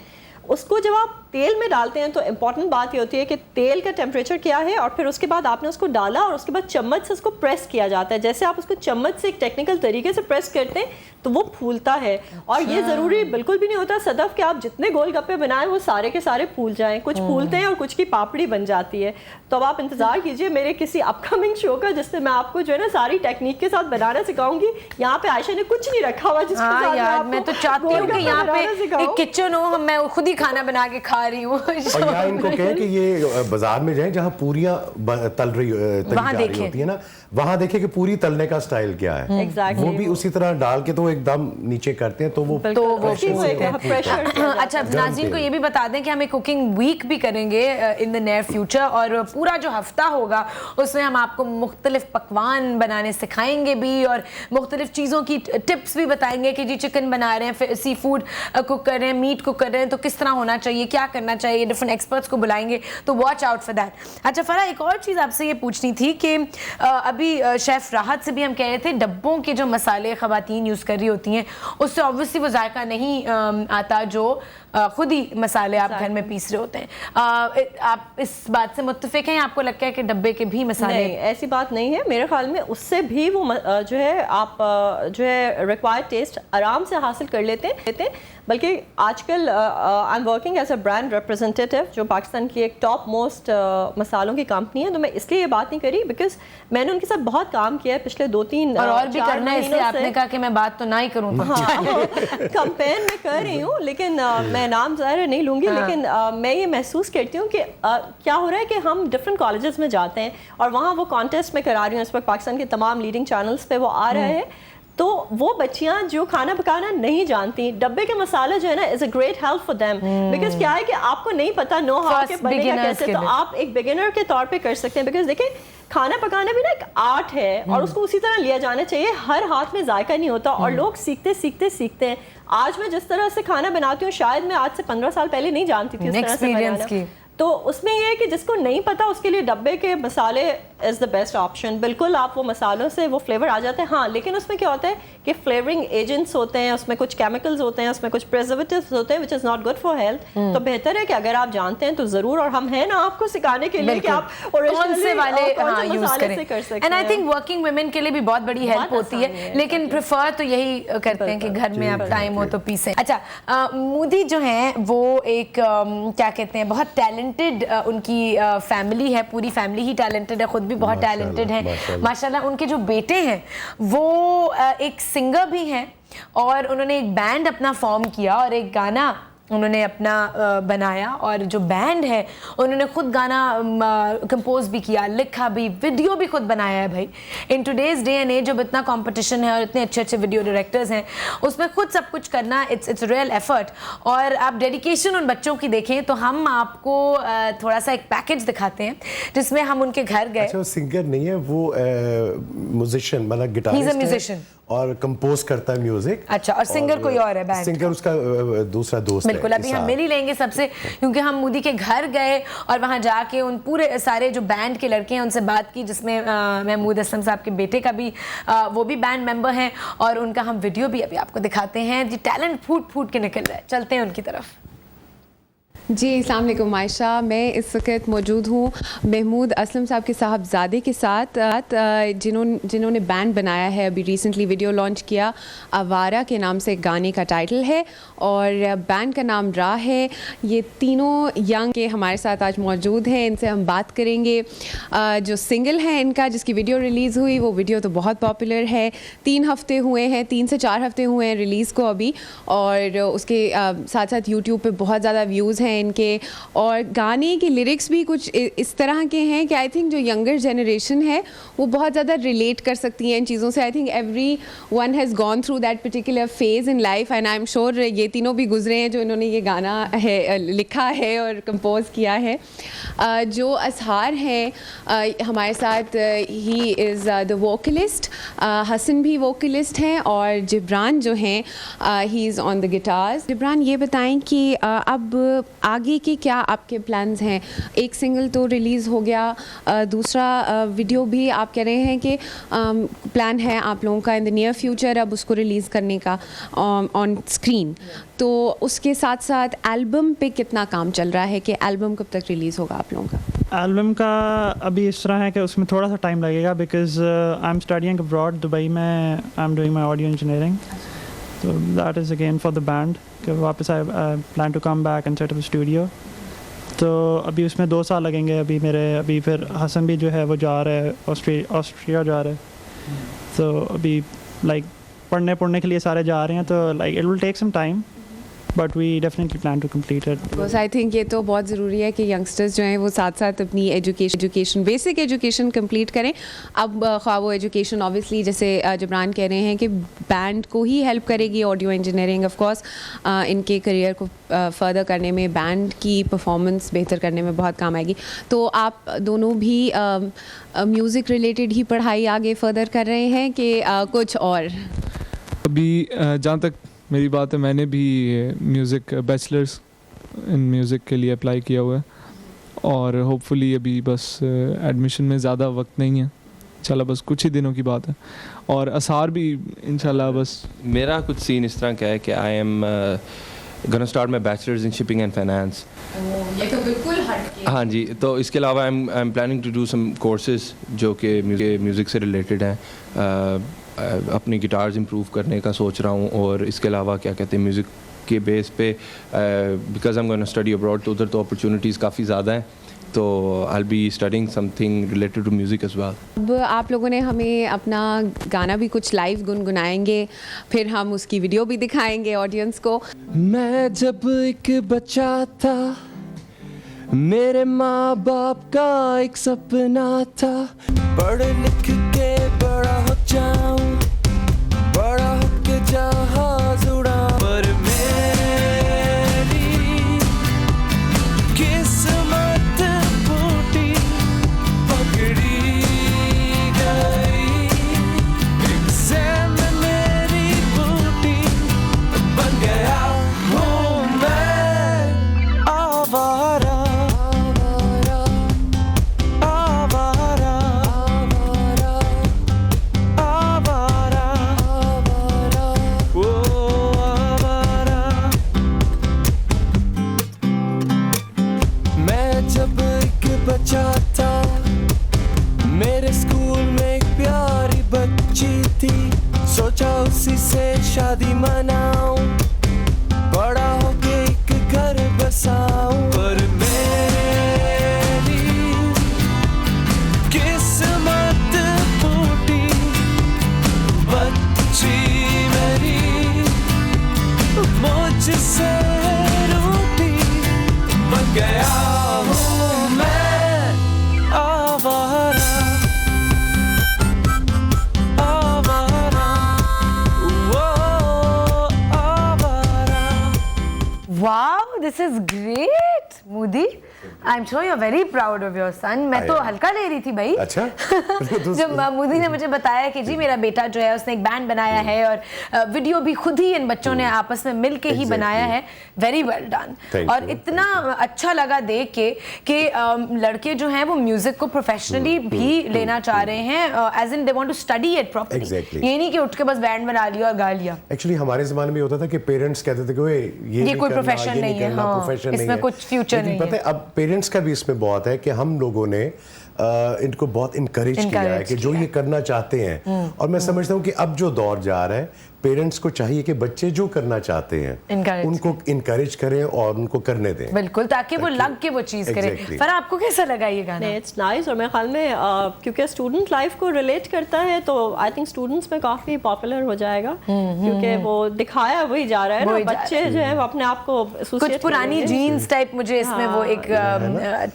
उसको जब आप तेल में डालते हैं तो इम्पॉर्टेंट बात ये होती है कि तेल का टेम्परेचर क्या है, और फिर उसके बाद आपने उसको डाला और उसके बाद चम्मच से उसको प्रेस किया जाता है। जैसे आप उसको चम्मच से एक टेक्निकल तरीके से प्रेस करते हैं तो वो फूलता है। और ये ज़रूरी बिल्कुल भी नहीं होता सदफ कि आप जितने गोलगप्पे बनाएं वो सारे के सारे फूल जाएं, कुछ फूलते हैं और कुछ की पापड़ी बन जाती है। तो अब आप इंतज़ार कीजिए मेरे किसी अपकमिंग शो का जिससे मैं आपको जो है ना सारी टेक्निक के साथ बनाना सिखाऊंगी। यहाँ पे आयशा ने कुछ नहीं रखा हुआ जिसके साथ मैं तो चाहती हूँ कि यहाँ पे एक किचन हो, मैं खुद ही खाना बना के खा रही हूँ और यहाँ इनको कहें कि ये बाजार में जाएं जहाँ पूरियां तली जा रही होती है ना, वहाँ देखें कि पूरी तलने का स्टाइल क्या है। Exactly. वो भी उसी तरह डाल के तो एकदम नीचे करते हैं, तो वो प्रेशर। अच्छा, नाज़रीन को ये भी बता दें कि हम एक कुकिंग वीक भी करेंगे इन द नियर फ्यूचर, और पूरा जो हफ्ता होगा उसमें हम आपको मुख्तलिफ पकवान बनाने सिखाएंगे भी, और मुख्तलिफ चीज़ों की टिप्स भी बताएंगे कि जी चिकन बना रहे हैं, फिर सी फूड कुक कर रहे हैं, मीट कुक कर रहे हैं, तो किस तरह होना चाहिए, क्या करना चाहिए, डिफरेंट एक्सपर्ट्स को बुलाएंगे, तो वॉच आउट फॉर दैट। अच्छा फरा, एक और चीज़ आपसे ये पूछनी थी कि अभी शेफ़ राहत से भी हम कह रहे थे, डब्बों के जो मसाले ख़वातीन यूज़ कर रही होती हैं उससे ऑब्वियसली वो जायका नहीं आता जो खुद ही मसाले आप घर में पीस रहे होते हैं। आप इस बात से मुत्तफिक हैं, आपको लगता है कि डब्बे के भी मसाले? नहीं, ऐसी बात नहीं है। मेरे ख्याल में उससे भी वो जो है आप जो है रिक्वायर्ड टेस्ट आराम से हासिल कर लेते हैं। बल्कि आजकल I am working as a brand representative, जो पाकिस्तान की एक टॉप मोस्ट मसालों की कंपनी है, तो मैं इसलिए ये बात नहीं करी बिकॉज मैंने उनके साथ बहुत काम किया है पिछले 2-3 और भी करना है, इसलिए आपने कहा कि मैं बात तो ना ही करूँ। कंपेयर मैं कर रही हूँ, लेकिन मैं नाम ज़ाहिर नहीं लूँगी, लेकिन मैं ये महसूस करती हूँ कि क्या हो रहा है कि हम डिफरेंट कॉलेजेस में जाते हैं और वहाँ वो कॉन्टेस्ट में करा रही हूँ, इस वक्त पाकिस्तान के तमाम लीडिंग चैनल्स पे वो आ रहे हैं, तो वो बच्चियां जो खाना पकाना नहीं जानती, डब्बे के मसाले जो है ना is a great help for them, because क्या है कि आपको नहीं पता नो हाउ के बनेगा कैसे, तो आप एक बिगिनर के तौर पे कर सकते हैं। बिकॉज देखिए खाना पकाना भी ना एक आर्ट है और उसको उसी तरह लिया जाना चाहिए, हर हाथ में जायका नहीं होता और लोग सीखते सीखते सीखते हैं। आज मैं जिस तरह से खाना बनाती हूँ शायद मैं आज से 15 साल पहले नहीं जानती थी इस तरह से बनाना, तो उसमें यह है कि जिसको नहीं पता उसके लिए डब्बे के मसाले इज़ द बेस्ट ऑप्शन। बिल्कुल आप वो मसालों से वो फ्लेवर आ जाते हैं, हाँ, लेकिन उसमें क्या होता है कि फ्लेवरिंग एजेंट्स होते हैं, उसमें कुछ केमिकल्स होते हैं, उसमें कुछ प्रिजर्वेटिव्स होते हैं, which is not good for health. तो बेहतर है कि अगर आप जानते हैं तो ज़रूर, और हम हैं ना आपको सिखाने के लिए कि आप कौन से वाले यूज करें। कर सकते हैं। And I think working women के लिए भी बहुत बड़ी हेल्प होती है, लेकिन प्रेफर तो यही करते हैं कि घर में आप टाइम हो तो पीसें। अच्छा, मोदी जो हैं वो एक क्या कहते हैं, बहुत टैलेंटेड उनकी फैमिली है, पूरी फैमिली ही टैलेंटेड है, खुद भी बहुत टैलेंटेड है माशाल्लाह। उनके जो बेटे हैं वो एक सिंगर भी हैं और उन्होंने एक बैंड अपना फॉर्म किया और एक गाना उन्होंने अपना बनाया, और जो बैंड है उन्होंने खुद गाना कंपोज भी किया, लिखा भी, वीडियो भी खुद बनाया है। भाई in today's day and age जब इतना कंपटीशन है और इतने अच्छे अच्छे वीडियो डायरेक्टर्स हैं, उसमें खुद सब कुछ करना इट्स रियल एफर्ट। और आप डेडिकेशन उन बच्चों की देखें तो हम आपको थोड़ा सा एक पैकेज दिखाते हैं जिसमें हम उनके घर गए। अच्छा, वो सिंगर नहीं है, वो म्यूजिशियन, मतलब गिटारिस्ट है और कंपोज करता है म्यूजिक। अच्छा, और सिंगर कोई और है? बैंड सिंगर उसका दूसरा दोस्त। बिल्कुल, अभी हम मिल ही लेंगे सबसे, क्योंकि हम मोदी के घर गए और वहाँ जाके उन पूरे सारे जो बैंड के लड़के हैं उनसे बात की, जिसमें महमूद असलम साहब के बेटे का भी वो भी बैंड मेंबर हैं, और उनका हम वीडियो भी अभी आपको दिखाते हैं। जी टैलेंट फूट फूट के निकल रहा है, चलते हैं उनकी तरफ। जी अस्सलाम वालेकुम आयशा, मैं इस वक्त मौजूद हूँ महमूद असलम साहब के साहबजादे के साथ, जिन्होंने बैंड बनाया है, अभी रिसेंटली वीडियो लॉन्च किया, आवारा के नाम से गाने का टाइटल है और बैंड का नाम रा है। ये तीनों यंग के हमारे साथ आज मौजूद हैं, इनसे हम बात करेंगे। जो सिंगल है इनका, जिसकी वीडियो रिलीज़ हुई, वो वीडियो तो बहुत पॉपुलर है, 3 हफ्ते हुए हैं, 3 से 4 हफ्ते हुए हैं रिलीज़ को अभी, और उसके साथ साथ यूट्यूब पे बहुत ज़्यादा व्यूज़ हैं इनके, और गाने के लिरिक्स भी कुछ इस तरह के हैं कि आई थिंक जो यंगर जनरेशन है वो बहुत ज़्यादा रिलेट कर सकती है इन चीज़ों से। I think every one has gone through that particular phase in life, and I am sure ये तीनों भी गुजरे हैं जो इन्होंने ये गाना है लिखा है और कंपोज किया है। जो असहार हैं हमारे साथ, he is the vocalist, Hasan भी वोकलिस्ट हैं, और जिब्रान जो हैं he is on the guitars. Jibran, ये बताएं कि अब आगे के क्या आपके प्लान्स हैं? एक सिंगल तो रिलीज़ हो गया, दूसरा वीडियो भी आप कह रहे हैं कि प्लान है आप लोगों का इन द नियर फ्यूचर अब उसको रिलीज़ करने का ऑन स्क्रीन, तो उसके साथ साथ एल्बम पे कितना काम चल रहा है कि एल्बम कब तक रिलीज़ होगा आप लोगों का? एल्बम का अभी इस तरह है कि उसमें थोड़ा सा टाइम लगेगा, because I am studying abroad, Dubai में I am doing my audio engineering, so that is again for the band कि वापस I plan to come back and set up a studio, तो अभी उसमें 2 साल लगेंगे। अभी फिर हसन भी जो है वो जा रहा है ऑस्ट्रिया जा रहा है, तो अभी लाइक पढ़ने के लिए सारे जा रहे हैं, तो like it will take some time, but we definitely plan to complete it. बस आई थिंक ये तो बहुत ज़रूरी है कि यंगस्टर्स जो हैं वो साथ साथ अपनी एजुकेशन बेसिक एजुकेशन कंप्लीट करें. अब ख्वाह वो एजुकेशन ऑब्वियसली जैसे जबरान कह रहे हैं कि बैंड को ही हेल्प करेगी, ऑडियो इंजीनियरिंग ऑफ कोर्स इनके करियर को फर्दर करने में, बैंड की परफॉर्मेंस बेहतर करने में बहुत काम आएगी. तो आप दोनों भी म्यूज़िक रिलेटेड ही पढ़ाई आगे फर्दर कर रहे हैं कि कुछ और? अभी जहाँ तक मेरी बात है, मैंने भी म्यूज़िक बैचलर्स इन म्यूज़िक के लिए अप्लाई किया हुआ है और होपफुली अभी बस एडमिशन में ज़्यादा वक्त नहीं है, इंशाल्लाह बस कुछ ही दिनों की बात है और असार भी इंशाल्लाह बस. मेरा कुछ सीन इस तरह का है कि I am gonna start my bachelors in shipping and finance. ये तो बिल्कुल हटके. हाँ जी, तो इसके अलावा I am planning to do some courses जो कि म्यूज़िक से रिलेटेड हैं. अपनी गिटार्स इंप्रूव करने का सोच रहा हूँ और इसके अलावा क्या कहते हैं म्यूज़िक के बेस पे because I am gonna study abroad, तो उधर तो अपॉर्चुनिटीज़ काफ़ी ज़्यादा हैं, तो I will be studying something related to music as well. अब आप लोगों ने हमें अपना गाना भी कुछ लाइव गुनगुनाएंगे, फिर हम उसकी वीडियो भी दिखाएंगे ऑडियंस को. मैं जब एक बच्चा था, मेरे माँ बाप का एक सपना था, पढ़ लिख के बड़ा हो जाऊं, बड़ा होके जहाज उड़ाऊं. पर मेरी किस्मत फूटी, पकड़ी गई एग्जाम मेरी फूटी, बन गया हूँ मैं आवारा. बच्चा था, मेरे स्कूल में एक प्यारी बच्ची थी, सोचा उसी से शादी मनाऊं, बड़ा होके एक घर बसाऊं. पर मेरी किस्मत फूटी, बच्ची मेरी मुझसे रूठी, बन गया हूँ मैं आवारा, आवारा, वो आवारा. Wow, this is great, Moody. I'm sure you're very proud of your son. मैं तो हल्का ले रही थी भाई. अच्छा. जब मोदी ने मुझे बताया कि जी मेरा बेटा जो है उसने एक बैंड बनाया है और वीडियो भी खुद ही इन बच्चों ने आपस में मिल के ही बनाया है. Very well done. और इतना अच्छा लगा देख के कि लड़के जो हैं वो म्यूजिक को प्रोफेशनली भी लेना चाह रहे हैं, as in they want to study it properly. ये नहीं कि उठ के बस बैंड बना लिया और गा लिया. एक्चुअली हमारे ज़माने में होता था कि पेरेंट्स कहते थे कि ये कोई प्रोफेशन नहीं है, इसमें कुछ फ्यूचर नहीं है. पता है अब पेरेंट्स का भी इसमें बहुत है कि हम लोगों ने इनको बहुत इनकरेज किया है कि जो ये करना चाहते हैं. और मैं समझता हूँ कि अब जो दौर जा रहा है, पेरेंट्स को चाहिए कि बच्चे जो करना चाहते हैं उनको इनकरेज करें और उनको करने दें. बिल्कुल, ताकि वो लग के वो चीज़ करें. पर आपको कैसा लगा ये गाना? It's nice. और मेरे ख्याल में क्योंकि स्टूडेंट लाइफ को रिलेट करता है तो आई थिंक स्टूडेंट्स में काफ़ी पॉपुलर हो जाएगा, क्योंकि वो दिखाया वही जा रहा है ना. बच्चे जो है वो अपने आप को कुछ पुरानी जीन्स टाइप मुझे इसमें वो एक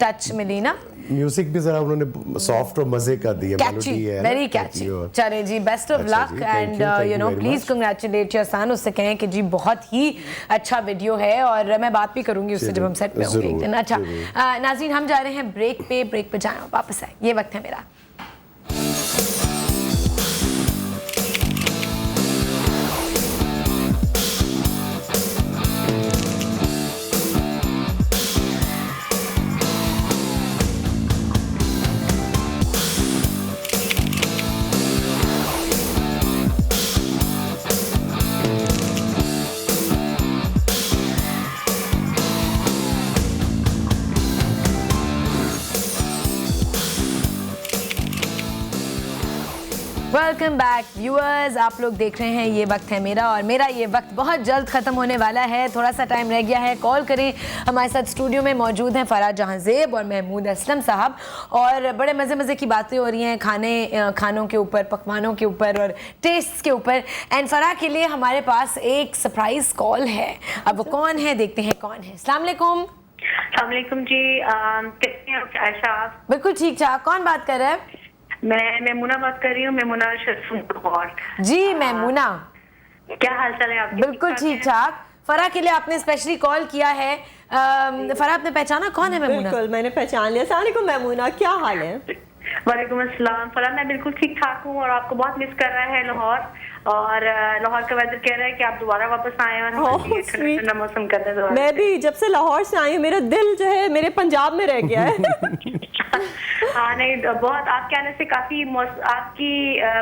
टच मिली ना. म्यूजिक भी जरा उन्होंने सॉफ्ट और मजे का दिया, मेलोडी है, वेरी कैची. चले जी, best of luck and you know please congratulate your son. उससे कहें कि जी बहुत ही अच्छा वीडियो है और मैं बात भी करूंगी उससे जब हम सेट पे होंगे. अच्छा नाज़रीन, हम जा रहे हैं ब्रेक पे जाना वापस आए. ये वक्त है मेरा. वेलकम बैक व्यूअर्स, आप लोग देख रहे हैं ये वक्त है मेरा, और मेरा ये वक्त बहुत जल्द ख़त्म होने वाला है। थोड़ा सा टाइम रह गया है। कॉल करें। हमारे साथ स्टूडियो में मौजूद हैं फराह जहांज़ेब और महमूद असलम साहब, और बड़े मज़े की बातें हो रही हैं खानों के ऊपर, पकवानों के ऊपर और टेस्ट के ऊपर। एंड फराह के लिए हमारे पास एक सरप्राइज़ कॉल है। अब वो कौन है, देखते हैं कौन है। अस्सलाम वालेकुम। अस्सलाम जी, कैसे हैं आयशा आप? बिल्कुल ठीक ठाक। कौन बात कर रहा है? मैं मैमूना बात कर रही हूँ, मैमूना शर्फुल। जी मैमूना, क्या हाल चाल है आपके? बिल्कुल ठीक ठाक। फराह के लिए आपने स्पेशली कॉल किया है। फराह, आपने पहचाना कौन है मैमूना? बिल्कुल, मैंने पहचान लिया। अस्सलाम वालेकुम मैमूना, क्या हाल है? वालेकुम अस्सलाम। फराह, मैं बिल्कुल ठीक ठाक हूँ और आपको बहुत मिस कर रहा है लाहौर, और लाहौर का वेदर कह रहा है कि आप दोबारा वापस आए और ठंडा मौसम कर रहे हैं। मैं भी जब से लाहौर से आई हूँ, मेरा दिल जो है मेरे पंजाब में रह गया है। हाँ नहीं, बहुत आपके आने से काफी आपकी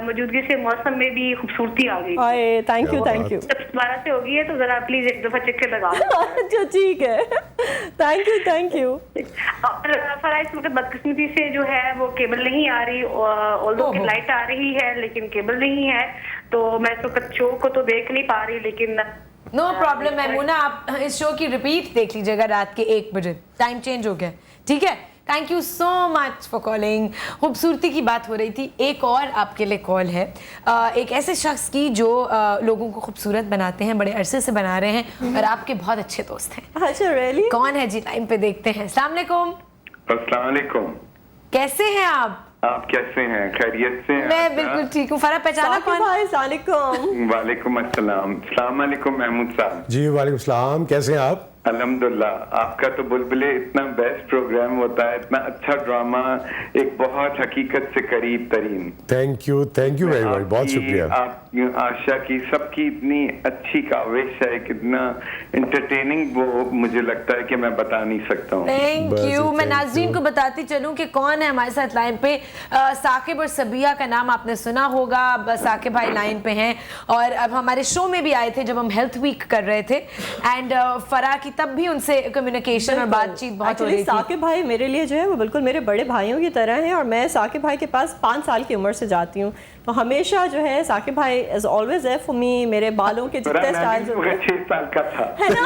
मौजूदगी से मौसम में भी खूबसूरती आ गई। Thank you. जब दोबारा से होगी है तो जरा प्लीज एक दफा चक्कर लगा। अच्छा ठीक है, थैंक यू। और फराह, इस वक्त बदकिस्मती से जो है वो केबल नहीं आ रही, ऑल्दो की लाइट आ रही है लेकिन केबल नहीं है, तो मैं इस वक्त शो को तो देख नहीं पा रही, लेकिन नो प्रॉब्लम मैमूना, आप इस शो की रिपीट देख लीजिएगा रात के 1 बजे। टाइम चेंज हो गया, ठीक है? Thank you so much for calling. खूबसूरती की बात हो रही थी, एक और आपके लिए कॉल है एक ऐसे शख्स की जो लोगों को खूबसूरत बनाते हैं, बड़े अरसे से बना रहे हैं और आपके बहुत अच्छे दोस्त हैं। अच्छा रियली? कौन है जी? टाइम पे देखते हैं। अस्सलाम वालेकुम। अस्सलाम वालेकुम। कैसे हैं आप? आप कैसे हैं? खैरियत से हैं? मैं बिल्कुल ठीक हूँ। फराह, पहचाना कौन? वालेकुम अस्सलाम। अस्सलाम वालेकुम महमूद साहब। जी वालेकुम सलाम, कैसे हैं आप? अल्हम्दुलिल्लाह। आपका तो बुलबुले इतना बेस्ट प्रोग्राम होता है, इतना अच्छा ड्रामा, एक बहुत हकीकत से करीब तरीन। थैंक यू वेरी मच, बहुत शुक्रिया। आप आशा की सबकी इतनी अच्छी काविश है, कितना एंटरटेनिंग वो मुझे लगता है कि मैं बता नहीं सकता हूँ। Thank you. मैं नाज़रीन को बताती चलूँ कि कौन है हमारे साथ लाइन पे। साकिब और सबिया का नाम आपने सुना होगा। अब साकिब भाई लाइन पे हैं और अब हमारे शो में भी आए थे जब हम हेल्थ वीक कर रहे थे, एंड फराह की तब भी उनसे कम्युनिकेशन और बातचीज बहुत हो रही थी। साकिब भाई मेरे लिए जो है वो बिल्कुल मेरे बड़े भाइयों की तरह हैं, और मैं साकिब भाई के पास 5 साल की उम्र से जाती हूँ, तो हमेशा जो है साकिब भाई is always there for me. मेरे बालों के जितने स्टाइल्स होते हैं, 6 साल का था, है ना?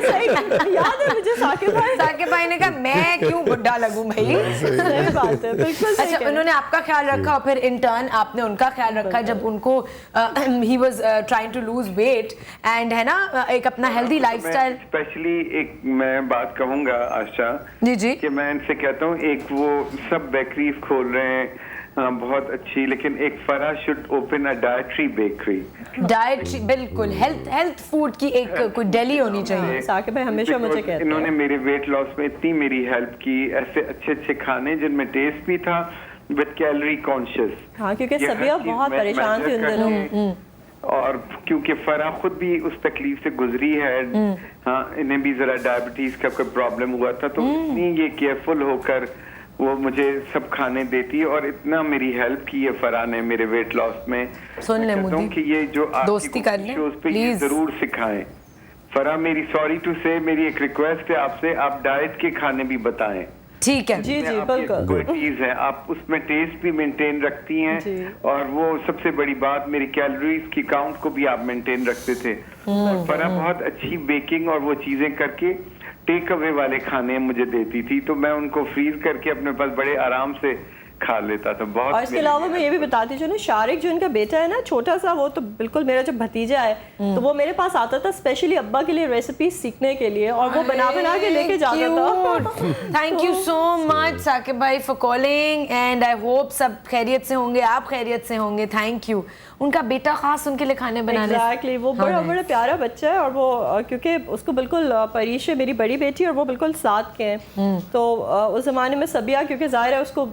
सही याद है मुझे साकिब भाई ने कहा मैं क्यों बुढ़ा लगूं भाई। सही बात है, बिल्कुल। अच्छा, उन्होंने आपका ख्याल रखा और फिर इन टर्न आपने उनका ख्याल रखा जब उनको ही was trying to lose weight and, है ना, एक अपना हेल्दी लाइफस्टाइल। स्पेशली एक मैं बात कहूंगा आशा जी कि मैं इनसे कहता हूँ, एक वो सब बेकरीज खोल रहे हैं बहुत अच्छी, लेकिन एक Farah should open a dietary bakery. Dietary, बिल्कुल हेल्थ फूड की एक कोई डेली होनी चाहिए। साकिब भाई हमेशा मुझे कहते हैं, इन्होंने मेरे वेट लॉस में इतनी मेरी हेल्प की, ऐसे अच्छे खाने जिनमें टेस्ट भी था विद कैलोरी कॉन्शियस। हाँ, क्योंकि सभी बहुत परेशान थे उन दिनों, और क्योंकि फराह खुद भी उस तकलीफ से गुजरी है, हाँ, इन्हें भी जरा डायबिटीज का कोई प्रॉब्लम हुआ था, तो इतनी ये केयरफुल होकर वो मुझे सब खाने देती, और इतना मेरी हेल्प की है फराह ने मेरे वेट लॉस में। सुन ले मुझे कि ये जो दोस्ती कर ले शोज पे ये जरूर सिखाएं। फराह, मेरी सॉरी टू से मेरी एक रिक्वेस्ट है आपसे, आप डाइट के खाने भी बताएं। ठीक है? जी बिल्कुल। कोई चीज है आप उसमें टेस्ट भी मेंटेन रखती हैं, और वो सबसे बड़ी बात, मेरी कैलोरीज की काउंट को भी आप मेंटेन रखते थे। और फराह बहुत अच्छी बेकिंग और वो चीजें करके टेक अवे वाले खाने मुझे देती थी, तो मैं उनको फ्रीज करके अपने पास बड़े आराम से खा लेता था। बहुत। और इसके अलावा मैं ये भी बताती हूँ ना, शारिक जो इनका बेटा है ना, छोटा सा, वो तो बिल्कुल मेरा जो भतीजा है, तो वो मेरे पास आता था स्पेशली अब्बा के लिए रेसिपी सीखने के लिए, और वो बना के लेके जाता था। Thank you so much Saqib भाई for calling, and I hope सब खैरियत से होंगे, आप खैरियत से होंगे। Thank you. उनका बेटा खास उनके लिए खाने बनाने। एग्जैक्टली, वो बड़ा प्यारा बच्चा है, और वो क्योंकि उसको बिल्कुल परिश है, मेरी बड़ी बेटी, और वो बिल्कुल साथ के हैं, तो उस जमाने में सबिया, क्योंकि जाहिर है उसको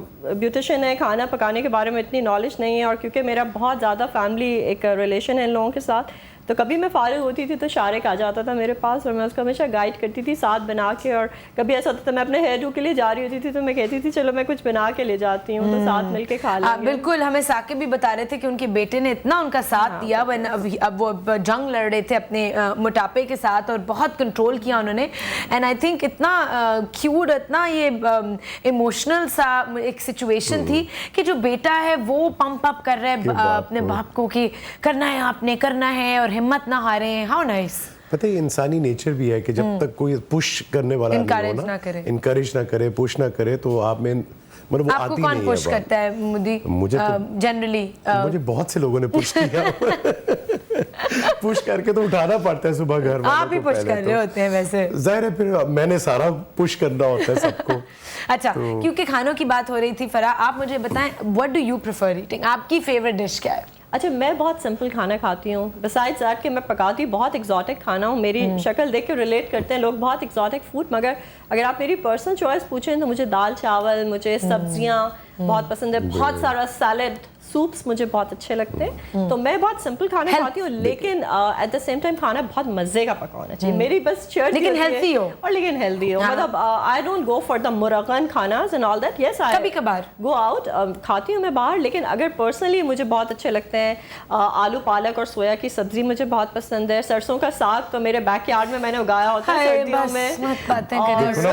ब्यूटिशियन है, खाना पकाने के बारे में इतनी नॉलेज नहीं है, और क्योंकि मेरा बहुत ज़्यादा फैमिली एक रिलेशन है इन लोगों के साथ, तो कभी मैं फारिग होती थी तो शारिक आ जाता था मेरे पास और मैं उसको हमेशा गाइड करती थी साथ बना के। और कभी ऐसा होता था मैं अपने हेयर डू के लिए जा रही होती थी तो मैं कहती थी चलो मैं कुछ बना के ले जाती हूँ, तो साथ मिल के खा लेंगे। बिल्कुल, हमें साकिब भी बता रहे थे कि उनके बेटे ने इतना उनका साथ दिया, अब वो जंग लड़ रहे थे अपने मोटापे के साथ और बहुत कंट्रोल किया उन्होंने। एंड आई थिंक इतना क्यूट, इतना ये इमोशनल सा एक सिचुएशन थी कि जो बेटा है वो पंप अप कर रहा है अपने बाप को कि करना है, आपने करना है और हिम्मत ना हारे। How nice. पता है इंसानी नेचर भी है कि जब तक कोई पुश करने वाला इनकरेज ना करे, पुश ना करे, तो आप में मतलब वो आपको आती कौन नहीं पुश है करता है मुझे जनरली मुझे बहुत से लोगों ने पुश किया पुश करके तो उठाना पड़ता है सुबह घर वालों आप ही पुश कर रहे होते हैं वैसे, जाहिर है, फिर मैंने सारा पुश करना होता है सबको। अच्छा, क्योंकि खानों की बात हो रही थी फराह, आप मुझे बताएं what do you prefer eating, आपकी फेवरेट डिश क्या है? अच्छा, मैं बहुत सिंपल खाना खाती हूँ। बिसाइड्स दैट कि मैं पकाती बहुत एक्जॉटिक खाना हूँ, मेरी शक्ल देख के रिलेट करते हैं लोग बहुत एक्जॉटिक फूड, मगर अगर आप मेरी पर्सनल चॉइस पूछें तो मुझे दाल चावल, मुझे सब्जियाँ बहुत पसंद है, बहुत सारा सैलड, सूप्स मुझे बहुत अच्छे लगते हैं। तो मैं बहुत सिंपल खाना खाती हूँ, लेकिन एट द सेम टाइम खाना बहुत मजे का पका होना चाहिए। मेरी बस चर्च लेकिन हेल्थी हो, और लेकिन हेल्दी हो। मतलब I don't go for the मुरगन खानास and all that. Yes, I कभी कभार गो आउट, खाती हूँ मैं बाहर, लेकिन अगर पर्सनली मुझे बहुत अच्छे लगते हैं आलू पालक और सोया की सब्जी मुझे बहुत पसंद है। सरसों का साग तो मेरे बैकयार्ड में मैंने उगाया होता है सर्दियों में।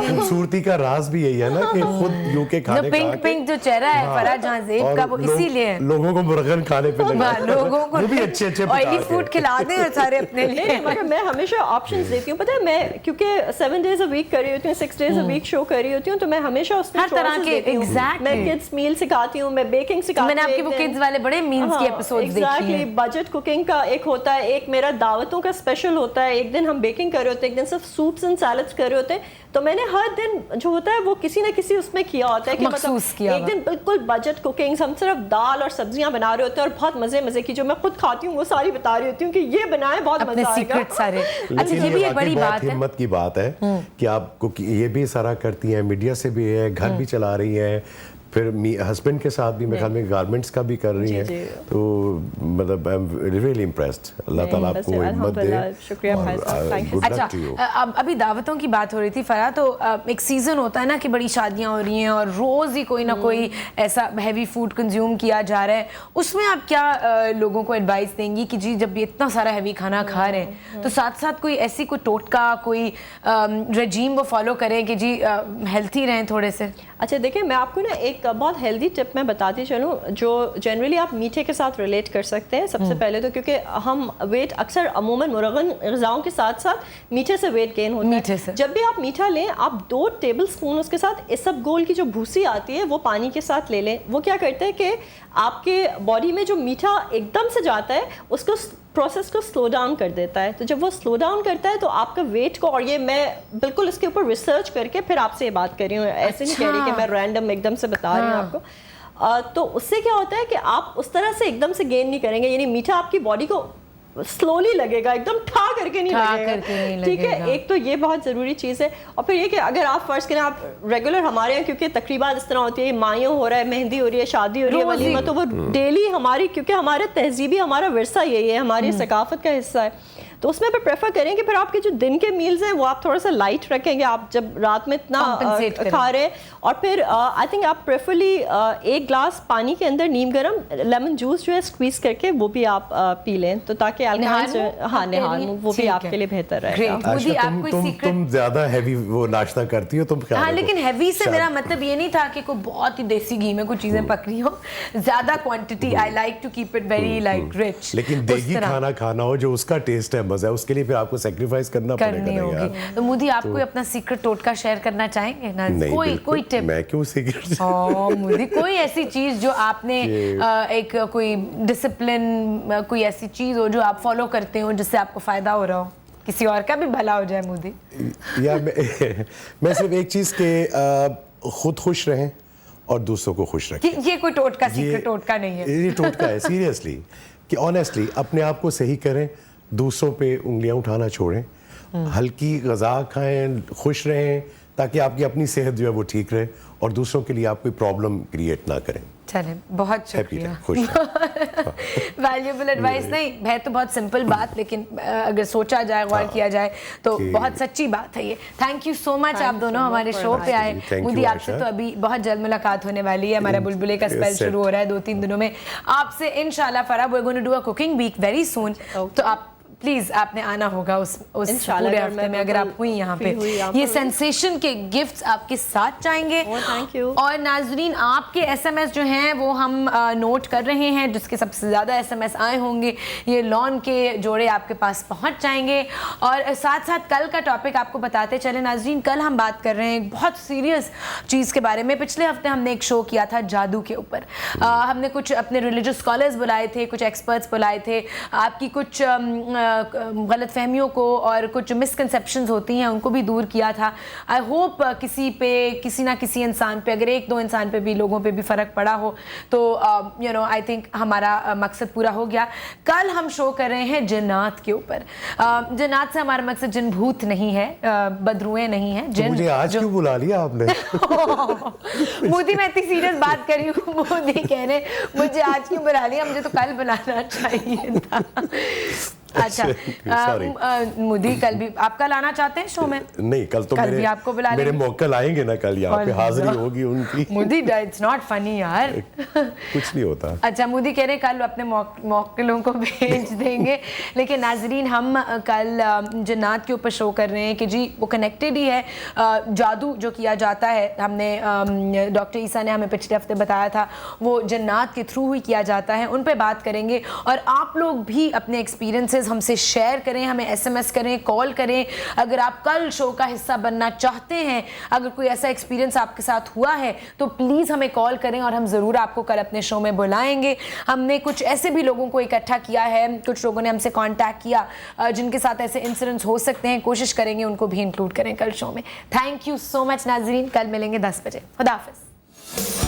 खूबसूरती का राज भी यही है ना कि खुद यूके खाने का पिंक जो चेहरा है फराह जहांज़ेब का, वो इसीलिए लोगों को मुर्गन खाने पे लोगों को वो भी अच्छे ऑयली फूड खिला दें सारे अपने लिए। मगर मैं हमेशा ऑप्शंस देती हूँ, पता है, मैं क्योंकि 7 days a week कर रही होती हूँ, 6 days a week शो कर रही होती हूँ, तो मैं हमेशा उसमें हर तरह के मैं किड्स मील सिखाती हूँ, मैं बेकिंग सिखाती हूँ। मैंने आपके वो किड्स वाले बड़े मील्स के एपिसोड्स देखे हैं। बजट कुकिंग का एक होता है, एक मेरा दावतों का स्पेशल होता है। एक दिन हम बेकिंग कर रहे होते हैं, एक दिन सिर्फ सूप्स एंड सैलड्स कर रहे होते हैं। तो मैंने हर दिन जो होता है वो किसी न किसी उसमें किया होता है कि मतलब एक दिन बिल्कुल बजट कुकिंग, हम सिर्फ दाल और सब्जियां बना रहे होते हैं और बहुत मजे की जो मैं खुद खाती हूँ वो सारी बता रही होती हूँ कि ये बनाए, बहुत मजा आएगा। सारे। अच्छा, ये भी एक बड़ी बात है, हिम्मत की बात है कि आपको ये भी सारा करती हैं, मीडिया से भी है, घर भी चला रही है, फिर हस्बैंड के साथ भी मेरे ख्याल में गारमेंट्स का भी कर रही हैं, तो मतलब आई एम रियली इम्प्रेस्ड। अल्लाह ताला आपको हिम्मत दे। शुक्रिया भाई साहब। अच्छा, अभी दावतों की बात हो रही थी फराह, तो एक सीजन होता है ना कि बड़ी शादियां हो रही हैं और रोज ही कोई ना कोई ऐसा हैवी फूड कंज्यूम किया जा रहा है, उसमें आप क्या लोगों को एडवाइस देंगी कि जी जब ये इतना सारा हैवी खाना खा रहे हैं तो साथ साथ कोई ऐसी कोई टोटका, कोई रेजीम वो फॉलो करें कि जी हेल्थी रहें थोड़े से? अच्छा, देखिए, मैं आपको ना एक बहुत हेल्दी टिप मैं बताती चलूँ जो जनरली आप मीठे के साथ रिलेट कर सकते हैं। सबसे पहले तो क्योंकि हम वेट अक्सर अमूमन मुरगन ग़िज़ाओं के साथ साथ मीठे से वेट गेन होता है। जब भी आप मीठा लें, आप 2 टेबलस्पून उसके साथ इसबगोल की जो भूसी आती है वो पानी के साथ ले लें। वो क्या करते हैं कि आपके बॉडी में जो मीठा एकदम से जाता है उसको प्रोसेस को स्लो डाउन कर देता है। तो जब वो स्लो डाउन करता है तो आपका वेट को, और ये मैं बिल्कुल इसके ऊपर रिसर्च करके फिर आपसे ये बात कर रही हूँ, ऐसे नहीं कह रही कि मैं रैंडम एकदम से बता रही हूँ आपको। तो उससे क्या होता है कि आप उस तरह से एकदम से गेन नहीं करेंगे, यानी मीठा आपकी बॉडी को स्लोली लगेगा, एकदम ठा करके नहीं लगेगा। ठीक है, एक तो ये बहुत ज़रूरी चीज़ है। और फिर ये कि अगर आप फर्ज करें आप रेगुलर हमारे यहाँ, क्योंकि तकरीबात इस तरह होती है, मायों हो रहा है, मेहंदी हो रही है, शादी हो रही है, वलीमा, तो वो डेली हमारी, क्योंकि हमारा तहजीबी हमारा विरसा यही है, हमारी सकाफत का हिस्सा है, तो उसमें फिर प्रेफर करें कि फिर आपके जो दिन के मील्स हैं वो आप थोड़ा सा लाइट रखेंगे, आप जब रात में इतना खा रहे हैं। और फिर आई थिंक आप प्रेफरली 1 ग्लास पानी के अंदर नीम गर्म लेमन जूस जो है स्क्वीज करके वो भी आप पी लें, तो ताकि निहार वो भी आपके लिए बेहतर रहेगा। तुम ज्यादा हैवी वो नाश्ता करती हो तुम? हाँ, लेकिन हैवी से मेरा मतलब ये नहीं था कि कोई बहुत ही देसी घी में कुछ चीजें पक रही हो, ज्यादा quantity. I like to keep it very like rich. लेकिन देगी खाना खाना हो जो उसका टेस्ट है, मजा है, उसके लिए फिर आपको सैक्रिफाइस करना पड़ेगा। तो मोदी, आप कोई अपना सीक्रेट टोटका शेयर करना चाहेंगे ना? कोई टिप? मैं क्यों सीक्रेट? मोदी, कोई ऐसी चीज जो आपने एक कोई डिसिप्लिन, कोई ऐसी चीज हो जो आप फॉलो करते हो जिससे आपको फायदा हो रहा हो, किसी और का भी भला हो जाए? मोदी, या मैं सिर्फ एक चीज के खुद खुश रहें और दूसरों को खुश रखें। ये कोई टोटका, सीक्रेट टोटका नहीं है, ये टोटका है सीरियसली, कि ऑनेस्टली अपने आप को सही करें, दूसरों पे उंगलियां उठाना छोड़ें, हल्की ग़िज़ा खाएं, खुश रहें, ताकि आपकी अपनी सेहत जो है वो ठीक रहे और दूसरों के लिए आप कोई प्रॉब्लम क्रिएट ना करें। चले, बहुत शुक्रिया। वैल्यूएबल एडवाइस नहीं है तो बहुत सिंपल बात, लेकिन अगर सोचा जाए, गौर किया जाए तो बहुत सच्ची बात है ये। थैंक यू सो मच, आप दोनों हमारे शो पे आए। मुझे आपसे तो अभी बहुत जल्द मुलाकात होने वाली है, हमारा बुलबुले का स्पेल शुरू हो रहा है 2-3 दिनों में आपसे इंशाल्लाह। Farah, we are going to do a cooking week very soon, तो आप प्लीज आपने आना होगा उस पूरे हफ्ते में, अगर आप हुई यहाँ पे। ये सेंसेशन के गिफ्ट्स आपके साथ जाएंगे। Thank you. और नाजरीन, आपके एसएमएस जो हैं वो हम नोट कर रहे हैं, जिसके सबसे ज़्यादा एसएमएस आए होंगे ये लॉन के जोड़े आपके पास पहुँच जाएंगे। और साथ साथ कल का टॉपिक आपको बताते चले नाजरीन, कल हम बात कर रहे हैं एक बहुत सीरियस चीज़ के बारे में। पिछले हफ्ते हमने एक शो किया था जादू के ऊपर। हमने कुछ अपने रिलीजियस स्कॉलर्स बुलाए थे, कुछ एक्सपर्ट्स बुलाए थे, आपकी कुछ गलत फहमियों को और कुछ मिसकंसेप्शंस होती हैं उनको भी दूर किया था। आई होप किसी ना किसी इंसान पे, अगर 1-2 इंसान पे भी, लोगों पे भी फ़र्क पड़ा हो तो यू नो आई थिंक हमारा मकसद पूरा हो गया। कल हम शो कर रहे हैं जिन्नात के ऊपर। जिन्नात से हमारा मकसद जिन भूत नहीं है, बदरुएं नहीं है, जिन। मुझे आज क्यों बुला लिया आपने? मोदी, मैं इतनी सीरियस बात कर रही हूँ, मोदी कह रहे मुझे आज क्यों बुला लिया, मुझे तो कल बुलाना चाहिए था। अच्छा, मोदी कल भी आप कल आना चाहते हैं शो में? नहीं, कल तो भी आपको बुला मेरे मौकल आएंगे ना, कल यहाँ पे हाजिरी होगी उनकी। मोदी, इट्स नॉट फनी यार। कुछ नहीं होता। अच्छा, मोदी कह रहे कल अपने मौकलों को भेज देंगे। लेकिन नाजरीन, हम कल जन्नात के ऊपर शो कर रहे हैं कि जी वो कनेक्टेड ही है। जादू जो किया जाता है, हमने डॉक्टर ईसा ने हमें पिछले हफ्ते बताया था, वो जन्नात के थ्रू ही किया जाता है। उन पर बात करेंगे और आप लोग भी अपने एक्सपीरियंसेस हमसे शेयर करें, हमें एसएमएस करें, कॉल करें। अगर आप कल शो का हिस्सा बनना चाहते हैं, अगर कोई ऐसा एक्सपीरियंस आपके साथ हुआ है तो प्लीज़ हमें कॉल करें और हम ज़रूर आपको कल अपने शो में बुलाएंगे। हमने कुछ ऐसे भी लोगों को इकट्ठा किया है, कुछ लोगों ने हमसे कॉन्टैक्ट किया जिनके साथ ऐसे इंसिडेंट्स हो सकते हैं, कोशिश करेंगे उनको भी इंक्लूड करें कल शो में। थैंक यू सो मच नाजरीन, कल मिलेंगे 10 बजे। खुदा हाफिज़।